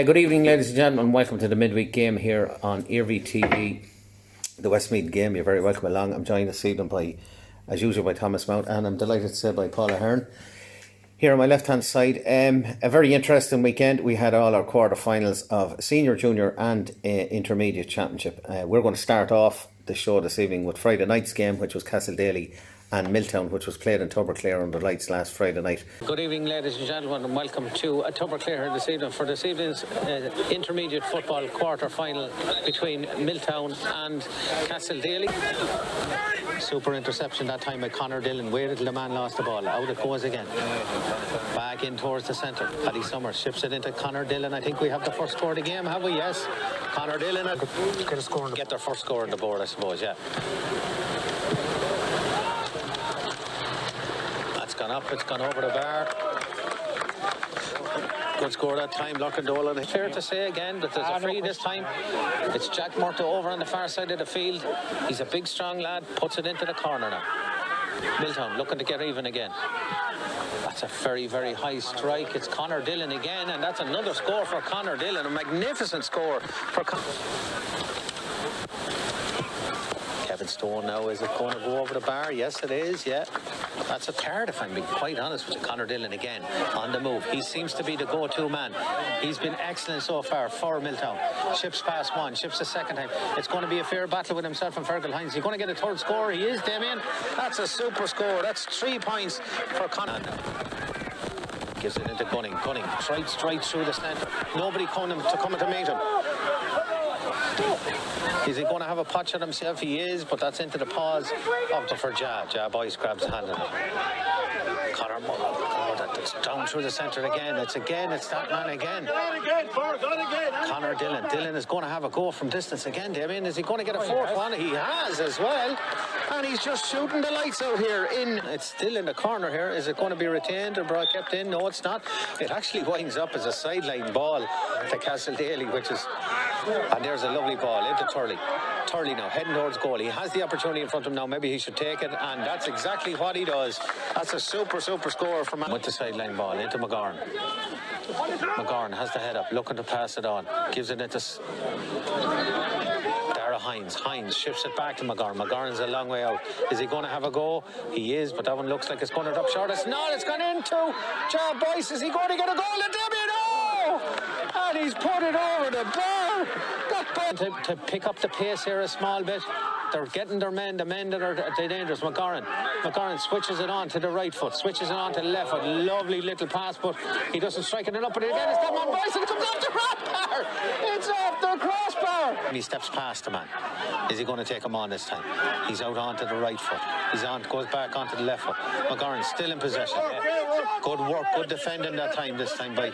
Good evening, ladies and gentlemen. Welcome to the midweek game here on Earvy TV, the Westmeath Game. You're very welcome along. I'm joined this evening by, as usual, by Thomas Mount, and I'm delighted to say by Paul Ahern. Here on my left-hand side, a very interesting weekend. We had all our quarter-finals of Senior, Junior and Intermediate Championship. We're going to start off the show this evening with Friday night's game, which was Daley and Milton, which was played in Tuberclare under lights last Friday night. Good evening, ladies and gentlemen, and welcome to Tuberclare this evening for this evening's intermediate football quarter-final between Milton and Daley. Super interception that time by Conor Dillon. Waited till the man lost the ball. Out it goes again. Back in towards the centre. Paddy Summers ships it into Conor Dillon. I think we have the first score of the game, have we? Yes. Conor Dillon get their first score on the board, I suppose, yeah. Gone up, it's gone over the bar. Good score that time, Dolan. Fair to say again that there's a free this time. It's Jack Murta over on the far side of the field. He's a big strong lad, puts it into the corner now. Milton looking to get even again. That's a very, very high strike. It's Conor Dillon again, and that's another score for Conor Dillon. A magnificent score for Kevin Stone now. Is it going to go over the bar? Yes, it is, yeah. That's a third, if I'm being quite honest with you. Conor Dillon again on the move. He seems to be the go-to man. He's been excellent so far for Milton. Ships past one, ships the second time. It's going to be a fair battle with himself and Fergal Hines. He's going to get a third score. He is, Damien. That's a super score. That's 3 points for Conor. Gives it into Gunning. Gunning tried straight through the centre. Nobody coming to meet him. Is he going to have a potch at himself? He is, but that's into the paws for Ja. Ja Boyce grabs the hand in it. Conor that's down through the centre again. It's that man again. Conor Dillon. Dillon is going to have a go from distance again, Damien. Is he going to get a fourth one? He has as well. And he's just shooting the lights out here. It's still in the corner here. Is it going to be retained or kept in? No, it's not. It actually winds up as a sideline ball to Daley, which is... And there's a lovely ball into Turley. Turley now heading towards goal. He has the opportunity in front of him now. Maybe he should take it, and that's exactly what he does. That's a super score from with the sideline ball into McGorn. McGorn has the head up, looking to pass it on. Gives it into Hines. Hines shifts it back to McGorn. McGorn's a long way out. Is he going to have a go? He is, but that one looks like it's going to drop short. It's not. It's gone into Ja Boyce. Is he going to get a goal? And Damien, oh! And he's put it over the bar. To pick up the pace here a small bit. They're getting their men, the men that are dangerous. McGorn switches it on to the right foot, switches it on to the left foot. Lovely little pass, but he doesn't strike it up. But again, it's that man Boyce, and it comes off the crossbar. It's off the crossbar. He steps past the man. Is he going to take him on this time? He's out onto the right foot. He's on, goes back onto the left foot. McGorn still in possession. Good work, good defending this time by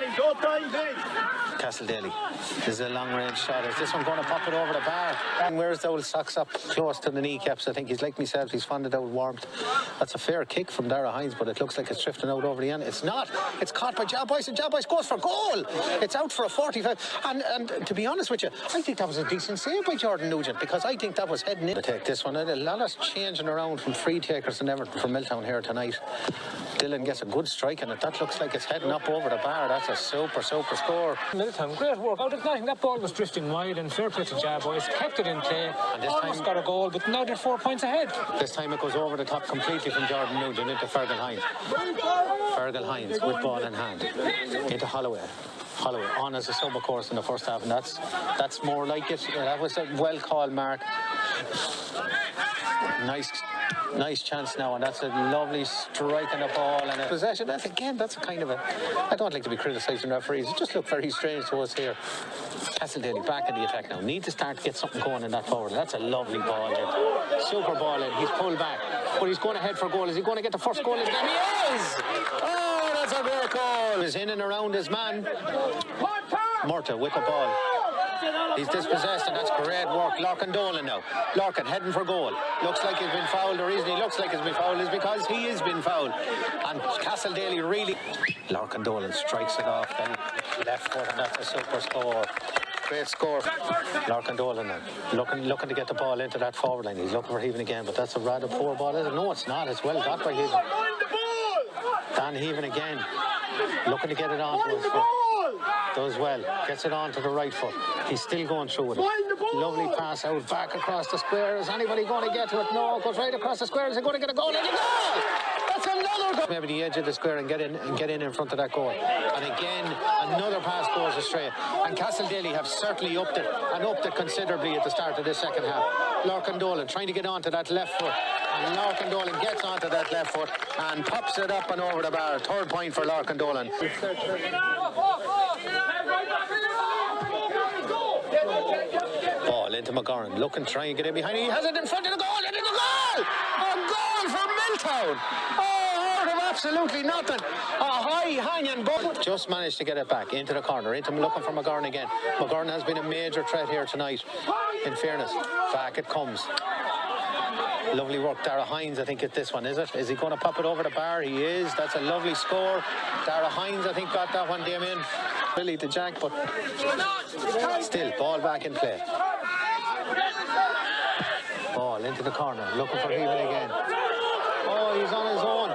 Daley. This is a long-range shot. Is this one going to pop it over the bar? And where's the old socks up close to the kneecaps? I think he's like myself. He's fond of that warmth. That's a fair kick from Dara Hines, but it looks like it's drifting out over the end. It's not. It's caught by Ja Boyce, and Ja Boyce goes for goal. It's out for a 45. And to be honest with you, I think that was a decent save by Jordan Nugent, because I think that was heading in to take this one. A lot of changing around from free takers and everything from Milton here tonight. Dillon gets a good strike, and that looks like it's heading up over the bar. That's a super score. Milton, great work out of nothing. That ball was drifting wide, and fair play to Ja Boyce, kept it in play, and almost got a goal, but now they're 4 points ahead. This time it goes over the top completely from Jordan Nugent into Fergal Hines. Fergal Hines with ball in hand into Holloway on as a sub, of course, in the first half, and that's more like it. That was a well called mark. Nice chance now, and that's a lovely strike on the ball and a possession. That's a kind of a... I don't like to be criticising referees. It just looked very strange to us here. Daley back in the attack now. Need to start to get something going in that forward. That's a lovely ball in. Super ball in. He's pulled back, but he's going ahead for goal. Is he going to get the first goal in the game? He is! Oh, that's a great goal. He's in and around his man. Murta with the ball. He's dispossessed, and that's great work. Larkin Dolan now. Larkin heading for goal. Looks like he's been fouled. The reason he looks like he's been fouled is because he has been fouled. And Daley really... Larkin Dolan strikes it off the left foot, and that's a super score. Great score. Larkin Dolan now. Looking to get the ball into that forward line. He's looking for Heaven again, but that's a rather poor ball, isn't it? No, it's not. It's well got by Heaven. Dan Heaven again. Looking to get it on to his foot. Does well. Gets it on to the right foot. He's still going through with it. Lovely pass out back across the square. Is anybody going to get to it? No. Goes right across the square. Is he going to get a goal? And a goal! That's another goal. Maybe the edge of the square and get in front of that goal. And again, another pass goes astray. And Castledale have certainly upped it considerably at the start of this second half. Larkin Dolan trying to get onto that left foot. And Larkin Dolan gets onto that left foot and pops it up and over the bar. Third point for Larkin Dolan. Ball into McGorran, looking, trying to get in behind. He has it in front of the goal, and it's a goal! A goal for Milton! Oh, out of absolutely nothing. A high hanging ball. Just managed to get it back into the corner, looking for McGorran again. McGorran has been a major threat here tonight, in fairness. Back it comes. Lovely work. Dara Hines, I think, at this one, is it? Is he going to pop it over the bar? He is. That's a lovely score. Dara Hines, I think, got that one, came in. Really to Jack, but still, ball back in play. Ball into the corner, looking for Heaven again. Oh, he's on his own.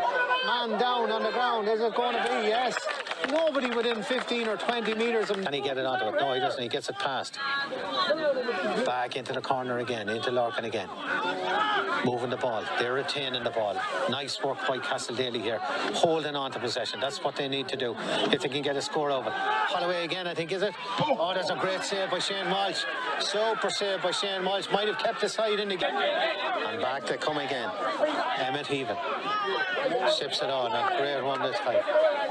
Man down on the ground. Is it going to be? Yes. Nobody within 15 or 20 metres of him. Can he get it onto it? No, he doesn't. He gets it past. Back into the corner again, into Larkin again. Moving the ball. They're retaining the ball. Nice work by Castledale here. Holding on to possession. That's what they need to do if they can get a score over. Holloway again, I think, is it? Oh, that's a great save by Shane Walsh. Super save by Shane Walsh. Might have kept the side in the game. And back they come again. Emmett Heaven. Ships it on. A great one this time.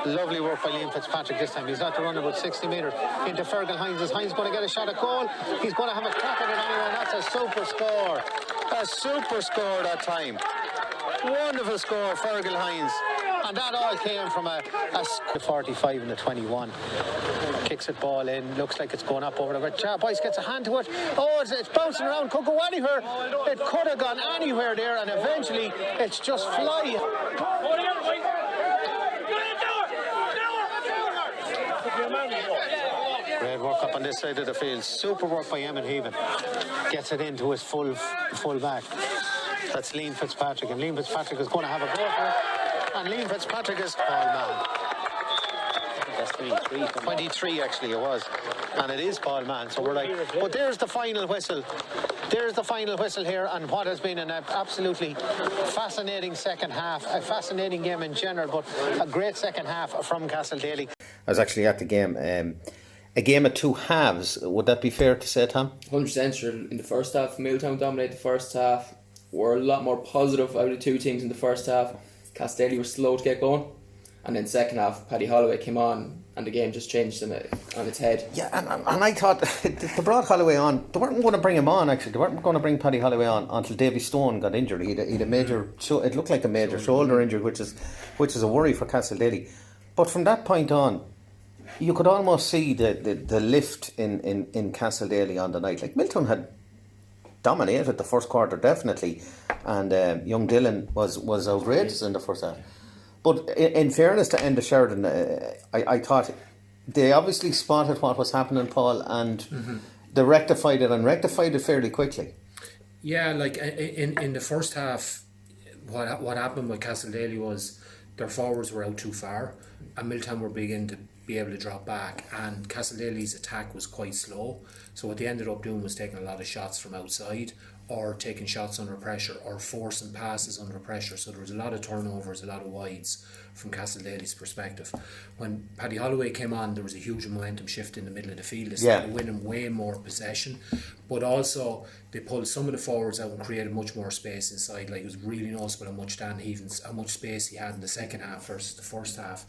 Lovely work by Liam Fitzpatrick this time. He's not to run about 60 metres into Fergal Hines. Is Hines going to get a shot at goal? He's going to have a crack at it anyway. That's a super score. A super score that time. Wonderful score, Fergal Hines. And that all came from a 45 and a 21. Kicks it ball in. Looks like it's going up over the bar. Boyce gets a hand to it. Oh, it's bouncing around. Could go anywhere. It could have gone anywhere there. And eventually it's just flying. Great work up on this side of the field. Super work by Emmett Heaven. Gets it into his full back. That's Liam Fitzpatrick. And Liam Fitzpatrick is going to have a go for it. And Liam Fitzpatrick is Paul Mann. That's 23 actually it was. And it is Paul Mann. So we're like, but there's the final whistle. There's the final whistle here, and what has been an absolutely fascinating second half, a fascinating game in general, but a great second half from Castledale. I was actually at the game. A game of two halves, would that be fair to say, Tom? 100% sure. In the first half, Milton dominated the first half. Were a lot more positive out of the two teams in the first half. Castledale were slow to get going. And then second half, Paddy Holloway came on and the game just changed on its head. Yeah, and I thought they brought Holloway on. They weren't going to bring him on, actually. They weren't going to bring Paddy Holloway on until Davy Stone got injured. He had a major, it looked like a major shoulder injury, which is a worry for Castledale. But from that point on, you could almost see the lift in Castledale on the night. Like, Milton had dominated the first quarter, definitely, and young Dylan was outrageous in the first half. But in fairness to Enda Sheridan, I thought they obviously spotted what was happening, Paul, and they rectified it fairly quickly. Yeah, like in the first half, what happened with Castledale was their forwards were out too far, and Milton were beginning to be able to drop back, and Castledale's attack was quite slow. So what they ended up doing was taking a lot of shots from outside, or taking shots under pressure, or forcing passes under pressure. So there was a lot of turnovers, a lot of wides from Castledale's perspective. When Paddy Holloway came on, there was a huge momentum shift in the middle of the field. They started winning way more possession, but also they pulled some of the forwards out and created much more space inside. Like, it was really noticeable how much space he had in the second half versus the first half.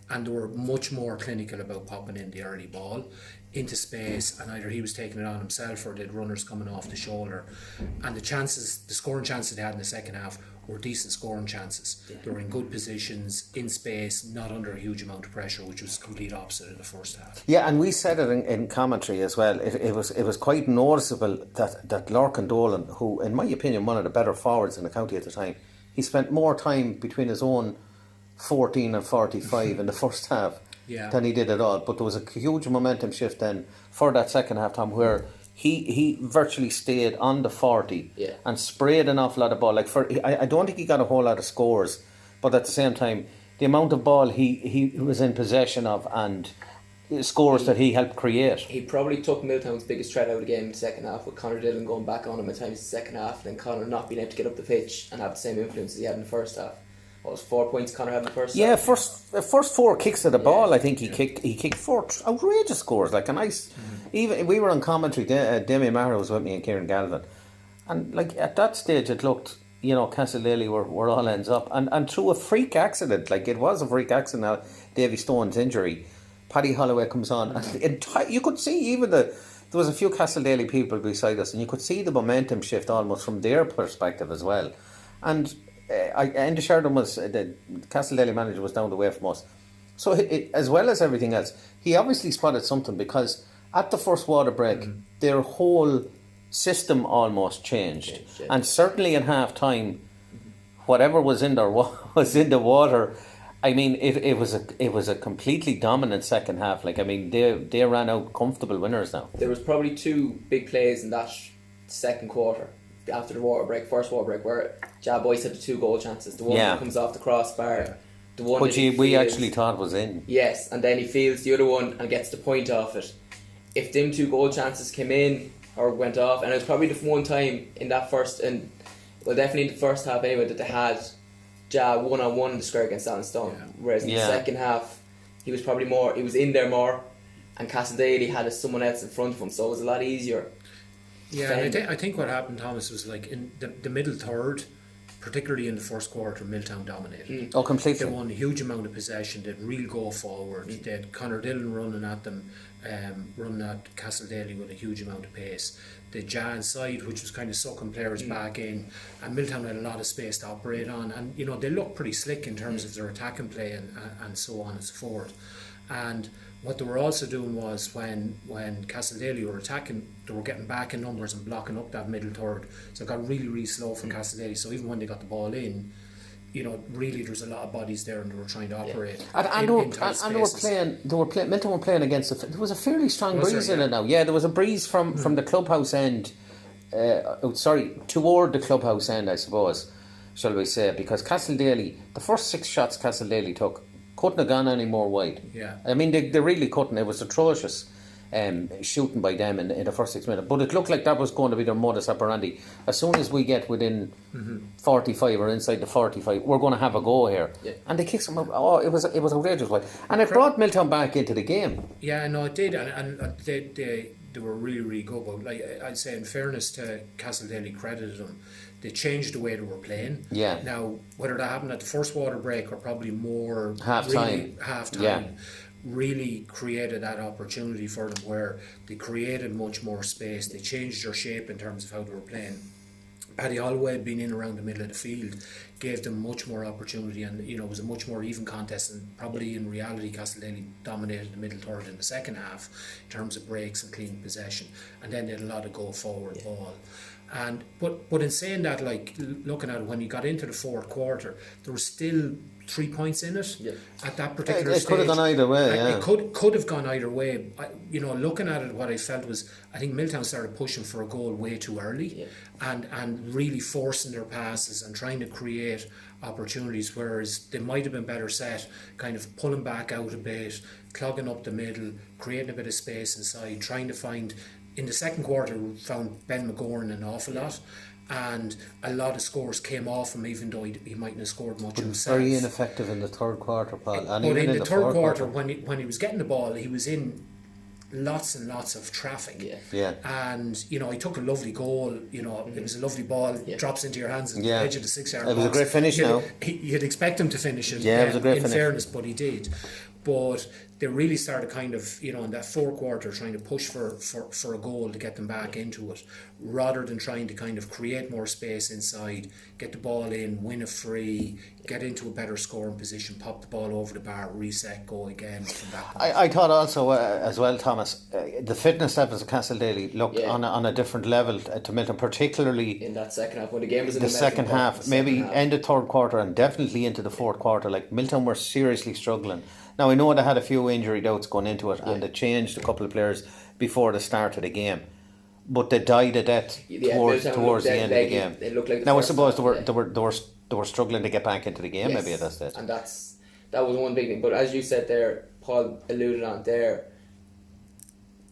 And they were much more clinical about popping in the early ball into space, and either he was taking it on himself or they had runners coming off the shoulder. And the scoring chances they had in the second half were decent scoring chances. They were in good positions, in space, not under a huge amount of pressure, which was complete opposite in the first half. Yeah, and we said it in commentary as well. It was quite noticeable that Larkin Dolan, who in my opinion one of the better forwards in the county at the time, he spent more time between his own 14 and 45 in the first half than he did at all. But there was a huge momentum shift then for that second half time where he virtually stayed on the 40 and sprayed an awful lot of ball. Like, I don't think he got a whole lot of scores, but at the same time the amount of ball he was in possession of and scores that he helped create. He probably took Milltown's biggest threat out of the game in the second half, with Conor Dillon going back on him at times in the second half, and then Conor not being able to get up the pitch and have the same influence as he had in the first half. What was 4 points Conor had in the first half? First 4 kicks of the ball, I think he kicked 4 outrageous scores, like a nice. Even we were on commentary. Demi Mara was with me and Kieran Galvin, and like at that stage it looked, Castle Daley were all ends up, and through a freak accident, like it was a freak accident, Davy Stone's injury, Paddy Holloway comes on, and you could see even there was a few Castle Daley people beside us, and you could see the momentum shift almost from their perspective as well, and. Enda Sheridan was the Castle Daley manager was down the way from us, so as well as everything else, he obviously spotted something, because at the first water break, their whole system almost changed, and certainly in half time, whatever was in there was in the water. I mean, it was a completely dominant second half. Like, I mean, they ran out comfortable winners now. There was probably 2 big plays in that second quarter after the first water break, where Ja Boyce had the 2 goal chances. The one that comes off the crossbar, the one which we actually thought was in. Yes, and then he fields the other one and gets the point off it. If them 2 goal chances came in or went off, and it was probably the one time in that definitely in the first half anyway, that they had Ja 1-on-1 in the square against Alan Stone. Whereas in the second half, he was in there more, and Castle Daley had someone else in front of him, so it was a lot easier. Yeah, and I think what happened, Thomas, was like in the middle third, particularly in the first quarter, Milltown dominated. Oh, completely. They won a huge amount of possession. They'd real go forward. They had Conor Dillon running at them, running at Castle Daley with a huge amount of pace. The Ja inside, which was kind of sucking players back in, and Milltown had a lot of space to operate on. And they looked pretty slick in terms of their attacking play and so on and so forth. And what they were also doing was when Castle Daley were attacking, they were getting back in numbers and blocking up that middle third. So it got really, really slow for Castle Daley. So even when they got the ball in, really there's a lot of bodies there, and they were trying to operate. And they were playing. Milton were playing against there was a fairly strong breeze in it now. Yeah, there was a breeze from the clubhouse end. Toward the clubhouse end, I suppose, shall we say? Because Castle Daley, the first 6 shots Castle Daley took, couldn't have gone any more wide. Yeah. I mean, they really couldn't. It was atrocious shooting by them in the first 6 minutes. But it looked like that was going to be their modus operandi. As soon as we get within 45 or inside the 45, we're going to have a go here. Yeah. And they kicked some. Oh, it was outrageous. And it brought Milltown back into the game. Yeah, no, it did. And they were really, really good. But like I'd say, in fairness to Castle Daley, credited them. They changed the way they were playing. Yeah. Now, whether that happened at the first water break or probably more half time, really created that opportunity for them, where they created much more space. They changed their shape in terms of how they were playing. Paddy Holloway being in around the middle of the field gave them much more opportunity, and it was a much more even contest, and probably in reality Castle Daley dominated the middle third in the second half in terms of breaks and clean possession, and then they had a lot of go forward ball. And but in saying that, like looking at it, when you got into the fourth quarter, there was still 3 points in it at that particular stage. It could have gone either way. It could have gone either way. Looking at it, what I felt was, I think Milltown started pushing for a goal way too early, and really forcing their passes and trying to create opportunities, whereas they might have been better set kind of pulling back out a bit, clogging up the middle, creating a bit of space inside, trying to find. In the second quarter, we found Ben McGoran an awful lot, and a lot of scores came off him, even though he mightn't have scored much himself. Very ineffective in the third quarter, Paul. And but even in the third quarter, when he was getting the ball, he was in lots and lots of traffic. Yeah. And he took a lovely goal. It was a lovely ball. Drops into your hands at the edge of the 6 yard box. It was a great finish. You'd expect him to finish it. Yeah, it was a great in finish. fairness, but he did. But they really started kind of, in that fourth quarter, trying to push for a goal to get them back into it, rather than trying to kind of create more space inside, get the ball in, win a free, get into a better scoring position, pop the ball over the bar, reset, go again from that point. I thought also as well, Thomas, the fitness levels of Castle Daley looked on a different level to Milton, particularly in that second half when the game was in the second half, maybe end of third quarter and definitely into the fourth quarter. Like, Milton were seriously struggling. Now, I know they had a few injury doubts going into it, and they changed a couple of players before the start of the game, but they died a death towards the end of the game. It looked like now, I suppose they were struggling to get back into the game, maybe at that stage. And that was one big thing. But as you said there, Paul alluded on there,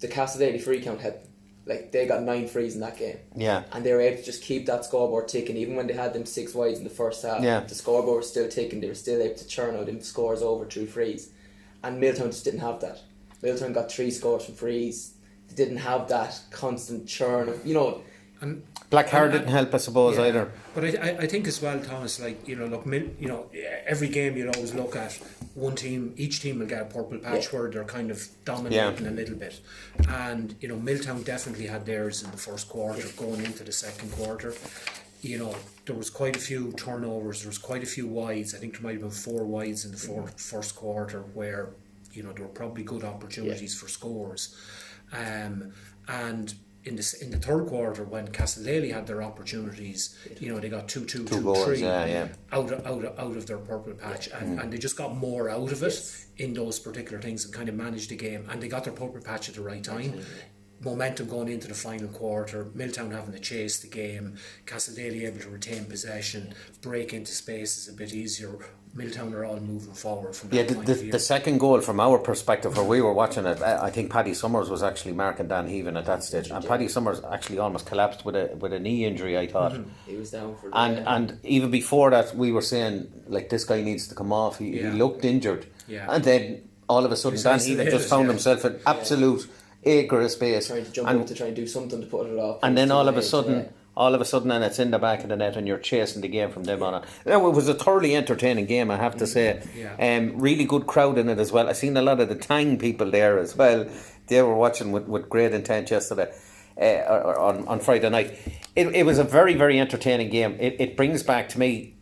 the Castle Daly free count had, like, they got 9 frees in that game. Yeah. And they were able to just keep that scoreboard ticking. Even when they had them 6 wides in the first half, Yeah. the scoreboard was still ticking. They were still able to churn out them scores over through frees. And Milltown just didn't have that. Milltown got 3 scores from frees. They didn't have that constant churn of, And Blackheart didn't help, I suppose, yeah. either. But I think as well, Thomas, like, look, every game you'll always look at one team, each team will get a purple patch where they're kind of dominating a little bit. And, Milltown definitely had theirs in the first quarter, going into the second quarter. There was quite a few turnovers, there was quite a few wides. I think there might have been 4 wides in the first quarter where, there were probably good opportunities for scores. And in the third quarter, when Castleley had their opportunities, they got 2-2, 2-3 out of their purple patch, and they just got more out of it in those particular things and kind of managed the game, and they got their purple patch at the right time. Momentum going into the final quarter, Milltown having to chase the game, Castleley able to retain possession, break into spaces a bit easier. Milltown are all moving forward from that point of view. The second goal from our perspective, where we were watching it, I think Paddy Summers was actually marking Dan Heaven at that stage, and Paddy Summers actually almost collapsed with a knee injury, I thought. He was down for and even before that, we were saying, like, this guy needs to come off. He looked injured, and then all of a sudden Dan Heaven just found himself an absolute acre of space, trying to jump up to try and do something to put it off, and then all of a sudden, and it's in the back of the net, and you're chasing the game from them on. Now, it was a thoroughly entertaining game, I have to say. Really good crowd in it as well. I seen a lot of the Tang people there as well. They were watching with great intent yesterday, on Friday night. It was a very, very entertaining game. It brings back to me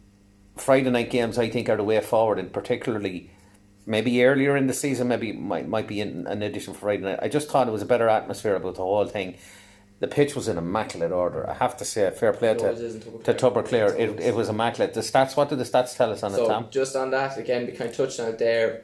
Friday night games. I think are the way forward, and particularly maybe earlier in the season, maybe might be in an edition for Friday night. I just thought it was a better atmosphere about the whole thing. The pitch was in immaculate order. I have to say, fair play to Tubber Clare. It was immaculate. The stats, what did the stats tell us on it, Tom? Just on that, again, we kind of touched on it there.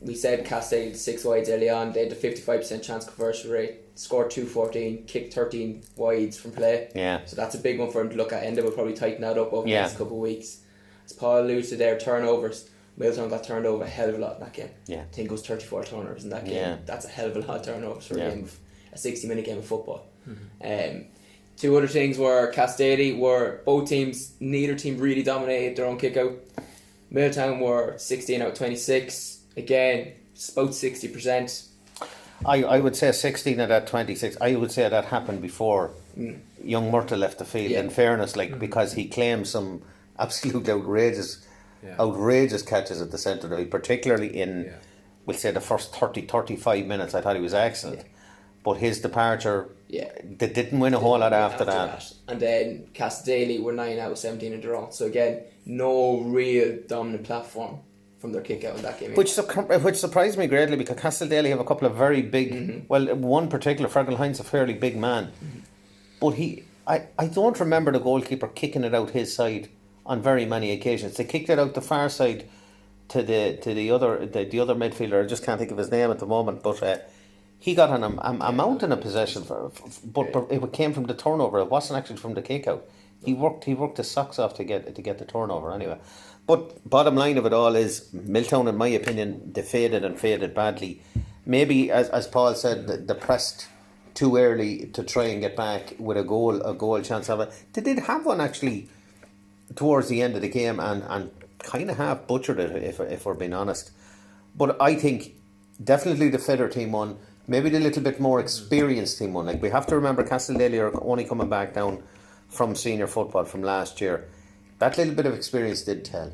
We said Castle 6 wides early on. They had a 55% chance conversion rate, scored 214, kicked 13 wides from play. Yeah. So that's a big one for them to look at, and they will probably tighten that up over the next couple of weeks. As Paul alluded to there, turnovers. Milltown got turned over a hell of a lot in that game. Yeah. I think it was 34 turnovers in that game. Yeah. That's a hell of a lot of turnovers for a 60-minute game of football. Two other things were Castleley were both teams, neither team really dominated their own kick out. Milltown were 16 out of 26. Again, about 60%. I would say 16 of that 26. I would say that happened before young Murta left the field, in fairness, because he claimed some absolute outrageous catches at the centre, particularly in, we'll say, the first 35 minutes. I thought he was excellent. But his departure, they didn't win a whole lot after that. And then Castleley were 9 out of 17 in their own. So again, no real dominant platform from their kick out in that game. Which surprised me greatly, because Castleley have a couple of very big, well, one particular, Fergal Hines, a fairly big man. But I don't remember the goalkeeper kicking it out his side on very many occasions. They kicked it out the far side to the other midfielder. I just can't think of his name at the moment, but he got a mountain of possession, but it came from the turnover. It wasn't actually from the kick out. He worked his socks off to get the turnover anyway. But bottom line of it all is, Milltown, in my opinion, they faded badly. Maybe, as Paul said, they pressed too early to try and get back with a goal chance of it. They did have one actually towards the end of the game, and kind of half butchered it, if we're being honest. But I think definitely the fitter team won. Maybe the little bit more experienced team won. Like, we have to remember, Castleley are only coming back down from senior football from last year. That little bit of experience did tell.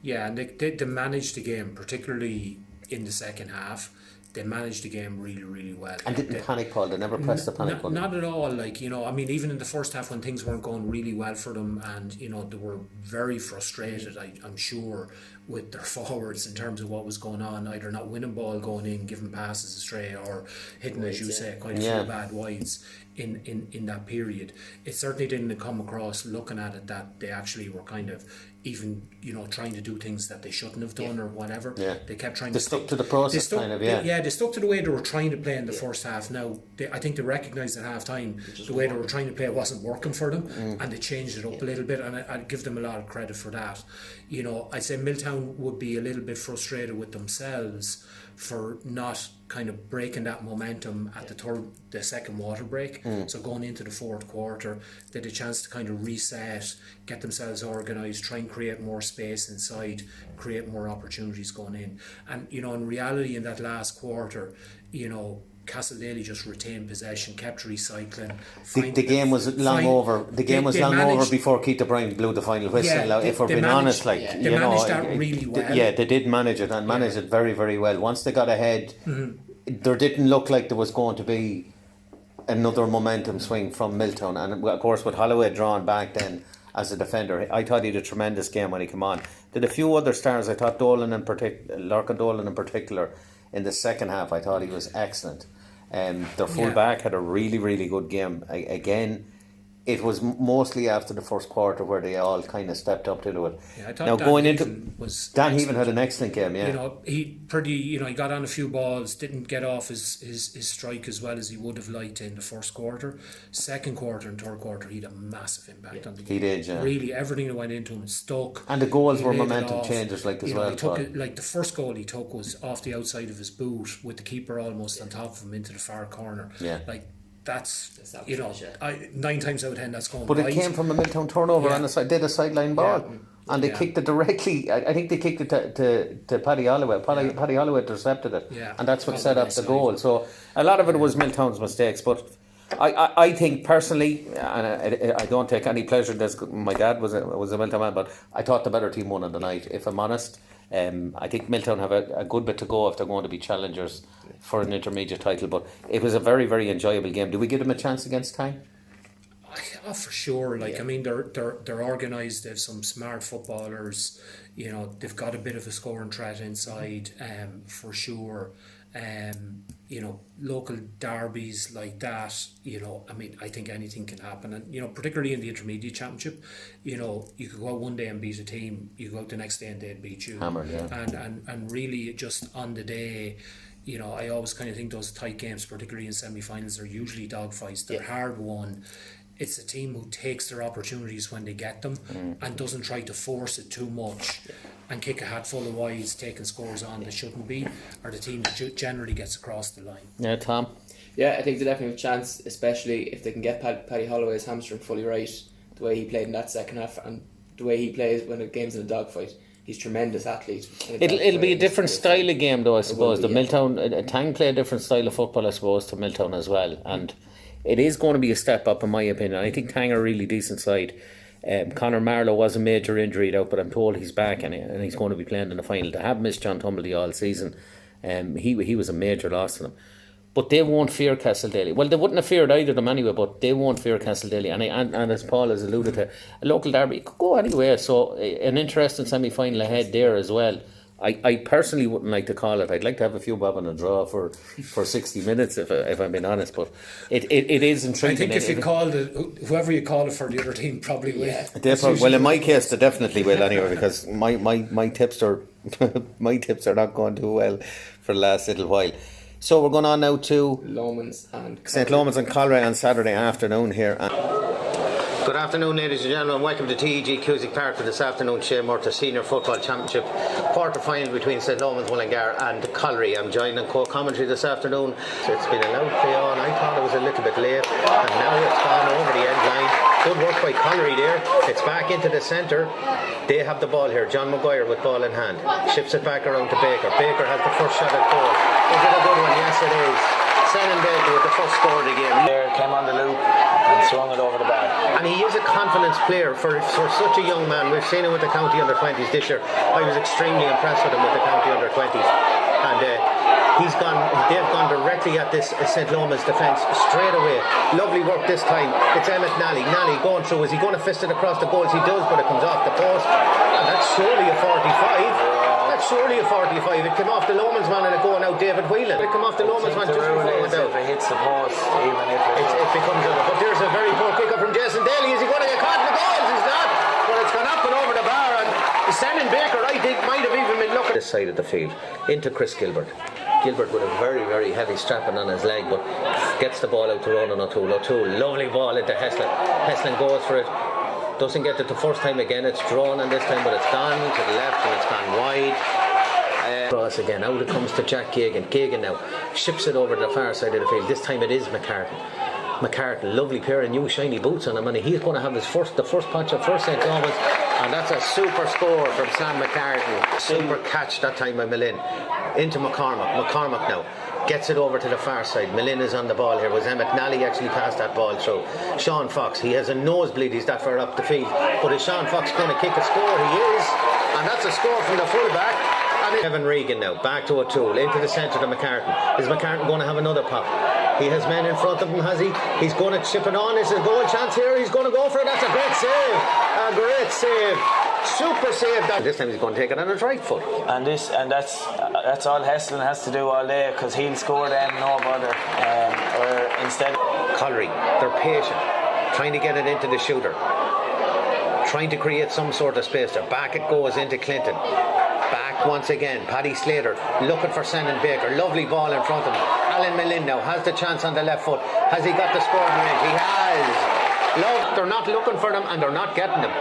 Yeah, and they managed the game, particularly in the second half. They managed the game really, really well. And didn't panic, Paul. They never pressed the panic button. Not at all. Like, I mean, even in the first half when things weren't going really well for them, and, they were very frustrated, I'm sure, with their forwards in terms of what was going on, either not winning ball going in, giving passes astray, or hitting, as you say, quite a few bad wides in that period. It certainly didn't come across, looking at it, that they actually were kind of even, trying to do things that they shouldn't have done or whatever. Yeah. They kept trying to stuck to the process, they stuck to the way they were trying to play in the first half. Now, I think they recognised at half time the way they were trying to play wasn't working for them, and they changed it up a little bit, and I'd give them a lot of credit for that. I'd say Milltown would be a little bit frustrated with themselves for not kind of breaking that momentum at the second water break. So going into the fourth quarter, they had a chance to kind of reset, get themselves organised, try and create more space inside, create more opportunities going in. And, you know, in reality, in that last quarter, you know, Castle Daley just retained possession, kept recycling. The game was long over. The game was long over before Keith O'Brien blew the final whistle. If we're being honest, like, they managed that really well. They did manage it and managed it very, very well. Once they got ahead, there didn't look like there was going to be another momentum swing from Milton. And of course, with Holloway drawn back then as a defender, I thought he had a tremendous game when he came on. Did a few other stars. I thought Lorcan Dolan in particular, in the second half, I thought he was excellent. Their full back had a really, really good game. Again, it was mostly after the first quarter where they all kind of stepped up to it. Yeah, I thought now Dan going Heaven into was Dan excellent. Heaven had an excellent game. Yeah, you know, he got on a few balls, didn't get off his strike as well as he would have liked in the first quarter. Second quarter and third quarter, he had a massive impact on the game. He did, yeah. Really, everything that went into him stuck. And the goals He were laid it momentum off. changers, like, as You know, well, he took Paul. it, like the first goal he took was off the outside of his boot with the keeper almost on top of him into the far corner. Yeah. Like, that's that you know, was it, 9 times out of 10 that's going But right. it came from a Milton turnover Yeah. on the side. Did a sideline ball, and they kicked it directly. I think they kicked it to Paddy Holloway. Paddy Holloway intercepted it, and that's what set up the goal. So a lot of it was Milton's mistakes, but I think personally, and I don't take any pleasure in this. My dad was a Milton man, but I thought the better team won on the night. If I'm honest, I think Milton have a good bit to go if they're going to be challengers for an intermediate title. But it was a very, very enjoyable game. Do we give them a chance against Tyne? Oh, for sure. Like, I mean, they're organised. They have some smart footballers. You know, they've got a bit of a scoring threat inside, for sure. You know, local derbies like that, you know, I mean, I think anything can happen. And, you know, particularly in the intermediate championship, you know, you could go out one day and beat a team, you go out the next day and they'd beat you. Hammered, yeah. And really just on the day, you know, I always kind of think those tight games, particularly in semi-finals, are usually dogfights. They're hard won. It's a team who takes their opportunities when they get them and doesn't try to force it too much and kick a hat full of wides, taking scores on that shouldn't be, or the team that generally gets across the line. Yeah, Tom. Yeah, I think they definitely have a chance, especially if they can get Paddy Holloway's hamstring fully right, the way he played in that second half and the way he plays when the game's in a dogfight. He's a tremendous athlete. It'll be a different style of game, though, I suppose. be, The Milton Tang play a different style of football, I suppose, to Milton as well, and it is going to be a step up, in my opinion. I think Tang are a really decent side. Conor Marlowe was a major injury out, but I'm told he's back and he's going to be playing in the final. They have missed John Tumbledy all season. He was a major loss to them. But they won't fear Castle Daley. Well, they wouldn't have feared either of them anyway, but they won't fear Castle Daley. And as Paul has alluded to, a local derby could go anywhere. So an interesting semi-final ahead there as well. I personally wouldn't like to call it. I'd like to have a few bob on a draw for 60 minutes, if I'm being honest. But it is intriguing. I think if you called it, whoever you call it for the other team probably will. Well, in my case, they definitely will anyway, because my tips are my tips are not going too well for the last little while. So we're going on now to Lomans and St. Lomans and Caulry on Saturday afternoon here. Good afternoon, ladies and gentlemen. Welcome to TEG Cusick Park for this afternoon's Shamrocks Senior Football Championship quarter final between St. Lomans, Mullingar and Caulry. I'm joined in co-commentary this afternoon. It's been a loud play on. I thought it was a little bit late, and now it's gone over the end line. Good work by Caulry there. It's back into the centre. They have the ball here. John Maguire with ball in hand. Ships it back around to Baker. Baker has the first shot at goal. Is it a good one? Yes, it is. Shannon Baker with the first score of the game. There came on the loop and swung it over the bar. And he is a confidence player for such a young man. We've seen him with the county under-20s this year. I was extremely impressed with him with the county under-20s. And they've gone directly at this St. Lomans defence straight away. Lovely work this time. It's Emmett Nally. Nally going through. Is he going to fist it across the goals? He does, but it comes off the post. And that's surely a 45. That's surely a 45. It came off the Lomans man and it going out David Whelan. It came off the Lomans man just before it went out. If it hits the post, even if it becomes a... But there's a very poor kick up from Jason Daley. Is he going to get caught in the goals? He's not. But it's gone up and over the bar, and Shannon Baker, I think, might have even been looking this side of the field into Chris Gilbert. Gilbert with a very, very heavy strapping on his leg, but gets the ball out to Ronan O'Toole. O'Toole, lovely ball into Heslin. Heslin goes for it. Doesn't get it the first time again. It's drawn on this time, but it's gone to the left and it's gone wide. Cross again, out it comes to Jack Geoghegan. Geoghegan now ships it over to the far side of the field. This time it is McCartan, lovely pair of new shiny boots on him, and he's going to have the first patch of first St. Lomans, and that's a super score from Sam McCartan. Super catch that time by Millen into McCormack now gets it over to the far side. Millen is on the ball here. Was Emmett Nally actually passed that ball through? Sean Fox, he has a nosebleed, he's that far up the field, but is Sean Fox going to kick a score? He is, and that's a score from the fullback. And Kevin Regan now back to O'Toole into the centre to McCartan. Is McCartan going to have another pop? He has men in front of him, has he? He's going to chip it on. Is a goal chance here? He's going to go for it. That's a great save. Super save. This time he's going to take it on his right foot. And that's all Heslin has to do all day, because he'll score then, no bother. Or instead, Caulry, they're patient, trying to get it into the shooter, trying to create some sort of space there. Back it goes into Clinton. Back once again, Paddy Slater looking for Shannon Baker. Lovely ball in front of him. Alan Millen now has the chance on the left foot. Has he got the scoring range? He has. They're not looking for them and they're not getting them.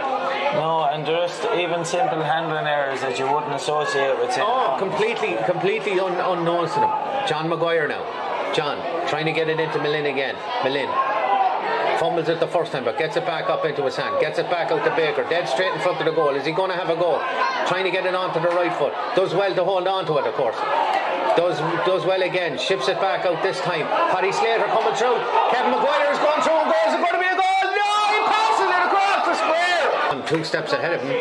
no, and just even simple handling errors that you wouldn't associate with him. Oh, completely unknown to them. John Maguire now. John trying to get it into Millen again. Millen fumbles it the first time, but gets it back up into his hand. Gets it back out to Baker, dead straight in front of the goal. Is he going to have a go? Trying to get it onto the right foot. Does well to hold on to it, of course. Does well again. Ships it back out this time. Paddy Slater coming through. Kevin Maguire is going through and goal. Is it going to be a goal? No! He passes it across the square. I'm 2 steps ahead of him,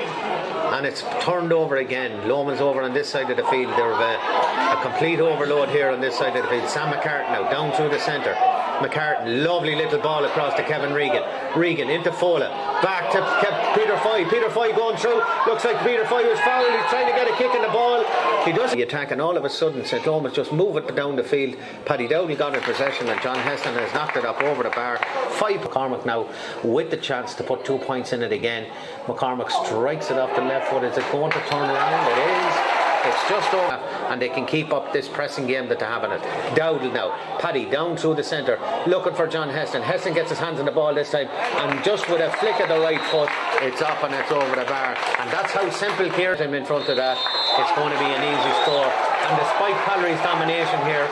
and it's turned over again. Lomans over on this side of the field. They're a complete overload here on this side of the field. Sam McCartan now down through the centre. McCartan, lovely little ball across to Kevin Regan. Regan into Fola, back to Peter Foy. Peter Foy going through. Looks like Peter Foy was fouled. He's trying to get a kick in the ball. He does the attack, and all of a sudden St. Lomans just move it down the field. Paddy Dowdle got in possession, and John Heston has knocked it up over the bar. 5. McCormack now with the chance to put 2 points in it again. McCormack strikes it off the left foot. Is it going to turn around? It is. It's just over, and they can keep up this pressing game that they have in it. Dowdle now, Paddy down through the centre, looking for John Heston. Heston gets his hands on the ball this time, and just with a flick of the right foot, it's up and it's over the bar. And that's how simple Kieran him in front of that. It's going to be an easy score. And despite Caulry's domination here,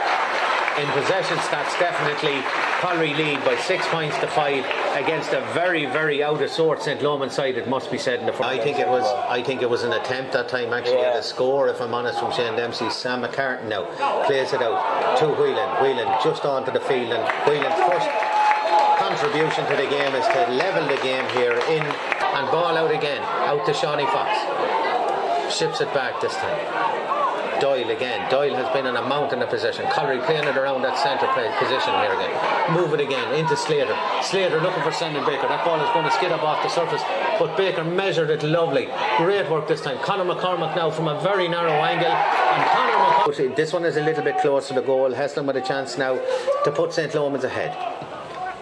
in possession stats, definitely Caulry lead by 6 points to 5 against a very, very out of sorts St. Lomans side, it must be said in the first. I think it was an attempt that time actually at a score, if I'm honest, from Shane Dempsey. Sam McCartan now plays it out to Whelan just onto the field, and Whelan's first contribution to the game is to level the game here in, and ball out again, out to Shawnee Fox. Ships it back this time. Doyle again. Doyle has been on a mountain of possession. Caulry playing it around that centre position here again. Move it again into Slater. Slater looking for Sandon Baker. That ball is going to skid up off the surface, but Baker measured it lovely. Great work this time. Conor McCormack now from a very narrow angle, and Conor McCormack. This one is a little bit close to the goal. Heslin with a chance now to put St. Louis ahead.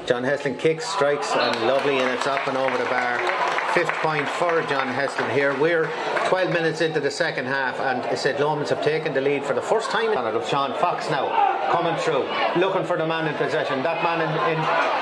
John Heslin kicks, strikes, and lovely, and it's up and over the bar. 5th point for John Heslin here. We're 12 minutes into the second half, and St. Lomans have taken the lead for the first time. Sean Fox now coming through, looking for the man in possession. That man in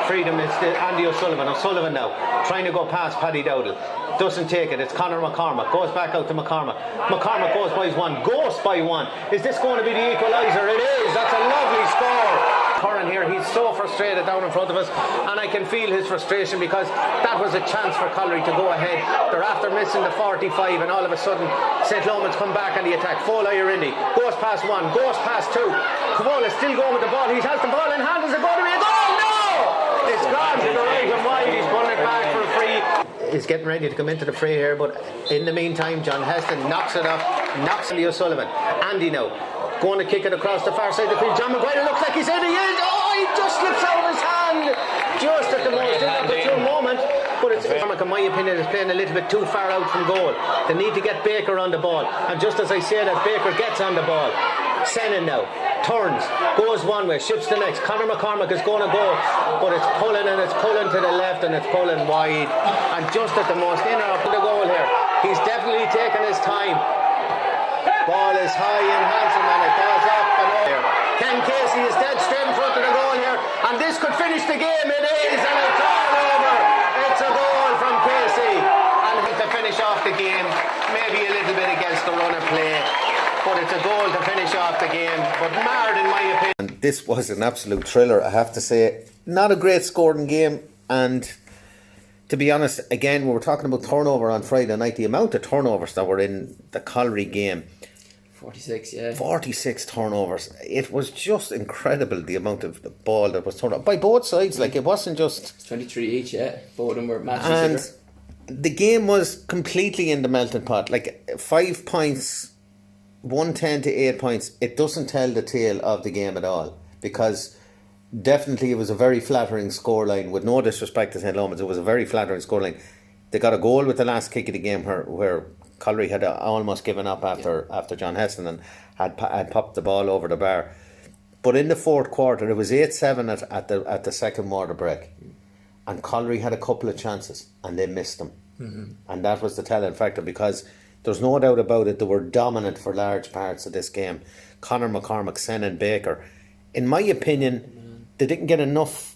freedom is Andy O'Sullivan. O'Sullivan now trying to go past Paddy Dowdle. Doesn't take it. It's Conor McCormack. Goes back out to McCormack. McCormack goes by one. Is this going to be the equaliser? It is. That's a lovely score. Curran here, he's so frustrated down in front of us, and I can feel his frustration, because that was a chance for Caulry to go ahead. They're after missing the 45, and all of a sudden St. Lomans come back on the attack. Fola Irindi goes past 1, goes past 2. Cavola still going with the ball. He has the ball in hand. Is it going to be a goal? No! It's gone to the right and wide. He's pulling it back for a free. He's getting ready to come into the fray here, but in the meantime John Heston knocks it up, knocks Andy O'Sullivan. Andy now going to kick it across the far side of the field. John Maguire looks like he's in. He is. Oh, he just slips out of his hand just at the most inopportune moment. But it's McCormack, in my opinion, is playing a little bit too far out from goal. They need to get Baker on the ball, and just as I say that, Baker gets on the ball. Sennin now turns, goes one way, shifts the next. Conor McCormack is going to go, but it's pulling to the left, and it's pulling wide, and just at the most inner of the goal here. He's definitely taken his time. Ball is high and handsome, and it goes up and over. Ken Casey is dead straight in front of the goal here, and this could finish the game. It is, and it's all over. It's a goal from Casey, and to finish off the game, maybe a little bit against the run of play, but it's a goal to finish off the game, but marred in my opinion. And this was an absolute thriller, I have to say. Not a great scoring game, and to be honest, again, we were talking about turnover on Friday night. The amount of turnovers that were in the Caulry game, 46, yeah. 46 turnovers. It was just incredible, the amount of the ball that was turned up by both sides. Like, it wasn't just... It's 23 each, yeah. Both of them were matching And figure. the game was completely in the melting pot. Like, 5 points, 110 to 8 points. It doesn't tell the tale of the game at all, because definitely it was a very flattering scoreline. With no disrespect to St. Lomans, it was a very flattering scoreline. They got a goal with the last kick of the game where Caulry had almost given up after John Heston and had popped the ball over the bar. But in the fourth quarter, it was 8-7 at the second water break, and Caulry had a couple of chances and they missed them. And that was the telling factor, because there's no doubt about it, they were dominant for large parts of this game. Conor McCormick, Senan Baker, in my opinion, they didn't get enough.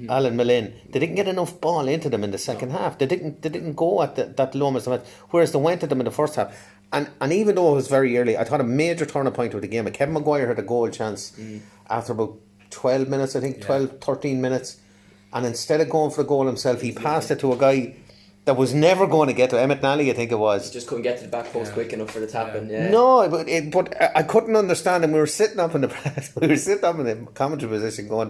Alan Millin, they didn't get enough ball into them in the second half. They didn't go at that Lomans, whereas they went at them in the first half. And even though it was very early, I thought a major turning point of the game. Kevin Maguire had a goal chance after about 12 minutes, I think, 13 minutes. And instead of going for the goal himself, he passed it to a guy that was never going to get to Emmett Nally, I think it was. Just couldn't get to the back post quick enough for the tap-in, yeah. No, but I couldn't understand him. We were sitting up in the press, we were sitting up in the commentary position going,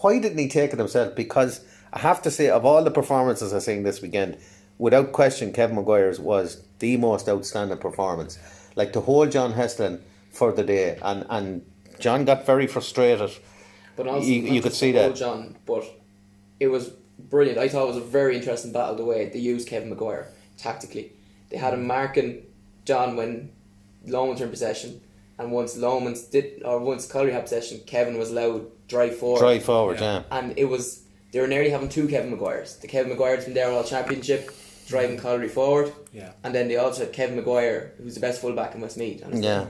why didn't he take it himself? Because I have to say, of all the performances I've seen this weekend, without question, Kevin Maguire's was the most outstanding performance. Like, to hold John Heston for the day, and John got very frustrated. But also, you could see that. John, but it was brilliant. I thought it was a very interesting battle the way they used Kevin Maguire tactically. They had him marking John when Lomans were in possession, and once Caulry had possession, Kevin was allowed drive forward. Yeah. And they were nearly having two Kevin Maguires. The Kevin Maguire that's been there all championship, driving Caulry forward. Yeah. And then they also had Kevin Maguire, who's the best fullback in Westmeath. Yeah.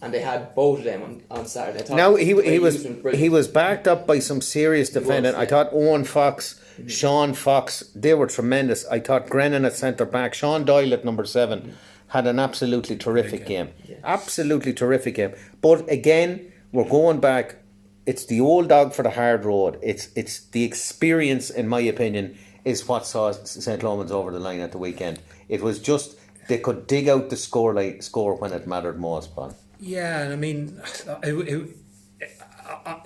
And they had both of them on Saturday. I thought Now, the way he used them brilliant. was backed up by some serious defending. I thought Owen Fox, Sean Fox, they were tremendous. I thought Grennan at centre back, Sean Doyle at number 7 had an absolutely terrific game. Absolutely terrific game. But again, we're going back. It's the old dog for the hard road. It's the experience, in my opinion, is what saw St. Lomans over the line at the weekend. It was just, they could dig out the score when it mattered most, Paul. Yeah, and I mean,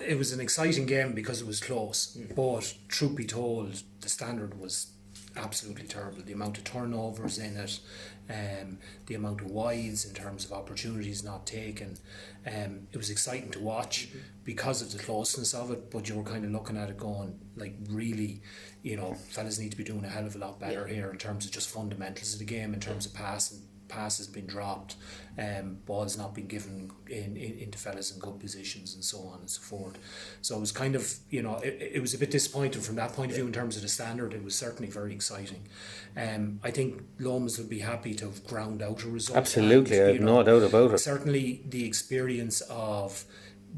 it was an exciting game because it was close. But truth be told, the standard was absolutely terrible. The amount of turnovers in it, the amount of wides in terms of opportunities not taken. It was exciting to watch because of the closeness of it, but you were kind of looking at it going, like, really, fellas need to be doing a hell of a lot better here in terms of just fundamentals of the game, in terms of passes being dropped, balls not being given into fellas in good positions, and so on and so forth. So it was kind of, it was a bit disappointing from that point of view in terms of the standard. It was certainly very exciting. I think Lomans would be happy to have ground out a result. Absolutely, And, I have no doubt about it. Certainly the experience of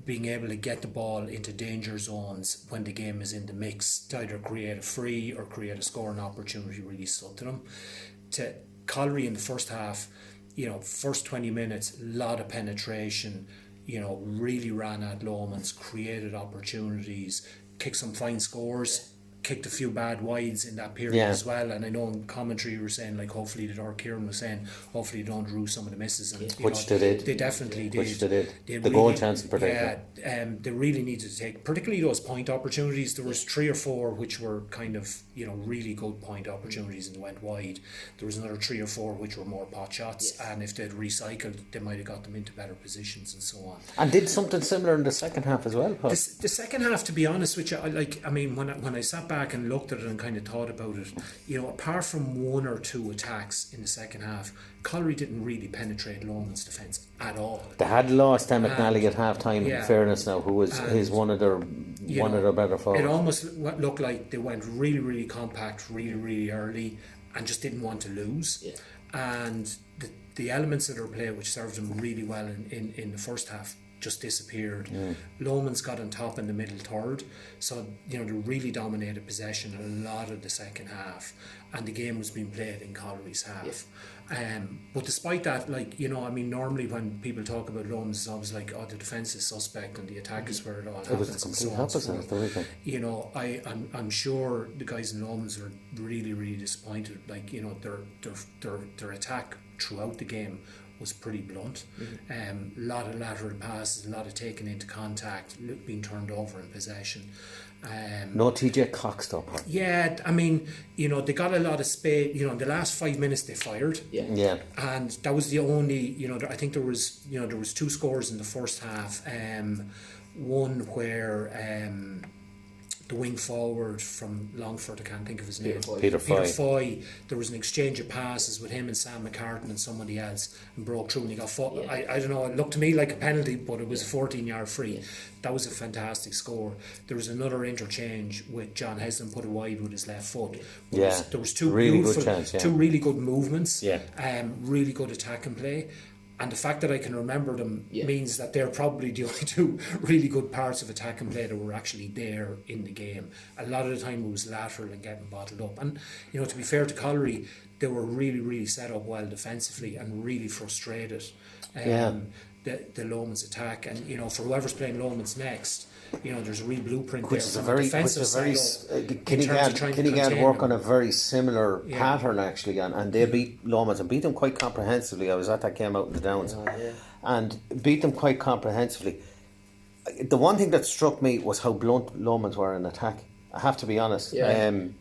being able to get the ball into danger zones when the game is in the mix, to either create a free or create a scoring opportunity, really stood to them. To Caulry in the first half, first 20 minutes, a lot of penetration, really ran at Lomans, created opportunities, kicked some fine scores, kicked a few bad wides in that period as well. And I know in commentary you were saying, like, hopefully Kieran was saying, hopefully they don't rue some of the misses. And, Which they did. They definitely did. Which they did. They The goal chance in particular. Yeah, they really needed to take, particularly those point opportunities. There was 3 or 4 which were kind of, really good point opportunities and went wide. There was another 3 or 4 which were more pot shots, and if they'd recycled, they might have got them into better positions and so on. And did something similar in the second half as well, Paul. The second half, to be honest with you, when I sat back and looked at it and kind of thought about it, apart from 1 or 2 attacks in the second half, Caulry didn't really penetrate Lomans' defence at all. They had lost Emmett Nally at half time, in fairness now, who was one of their better forwards. It almost looked like they went really, really compact, really, really early, and just didn't want to lose. And the elements of their play which served them really well in the first half just disappeared. Lomans got on top in the middle third, so they really dominated possession a lot of the second half. and the game was being played in Caulry's half. But despite that, like, you know, I mean, normally when people talk about Lomans, it's always like, oh, the defence is suspect and the attack is where it all happens. It was the and so complete on and so opposite forth. of the weekend. You know, I'm sure the guys in Lomans are really, really disappointed. Like, you know, their attack throughout the game was pretty blunt. A lot of lateral passes, a lot of taking into contact, being turned over in possession. No TJ Cox though. Yeah, I mean, you know, they got a lot of space. You know, in the last 5 minutes they fired. Yeah. And that was the only, you know, I think there was 2 scores in the first half. One where the wing forward from Longford, I can't think of his name. Peter Foy. There was an exchange of passes with him and Sam McCartan and somebody else, and broke through and he got fought. I don't know, it looked to me like a penalty, but it was a 14-yard free. That was a fantastic score. There was another interchange with John Heslin put it wide with his left foot. There was two really beautiful, good chance, two really good movements. Yeah. Really good attack and play. And the fact that I can remember them means that they're probably the only 2 really good parts of attack and play that were actually there in the game. A lot of the time it was lateral and getting bottled up. And, you know, to be fair to Caulry, they were really, really set up well defensively and really frustrated the Lomans attack. And, you know, for whoever's playing Lomans next, you know, there's a real blueprint Which there. is a very Kinnegad work on a very similar pattern actually, and they beat Lomans and beat them quite comprehensively. I was at that game out in the Downs, and beat them quite comprehensively. The one thing that struck me was how blunt Lomans were in attack. I have to be honest. I'm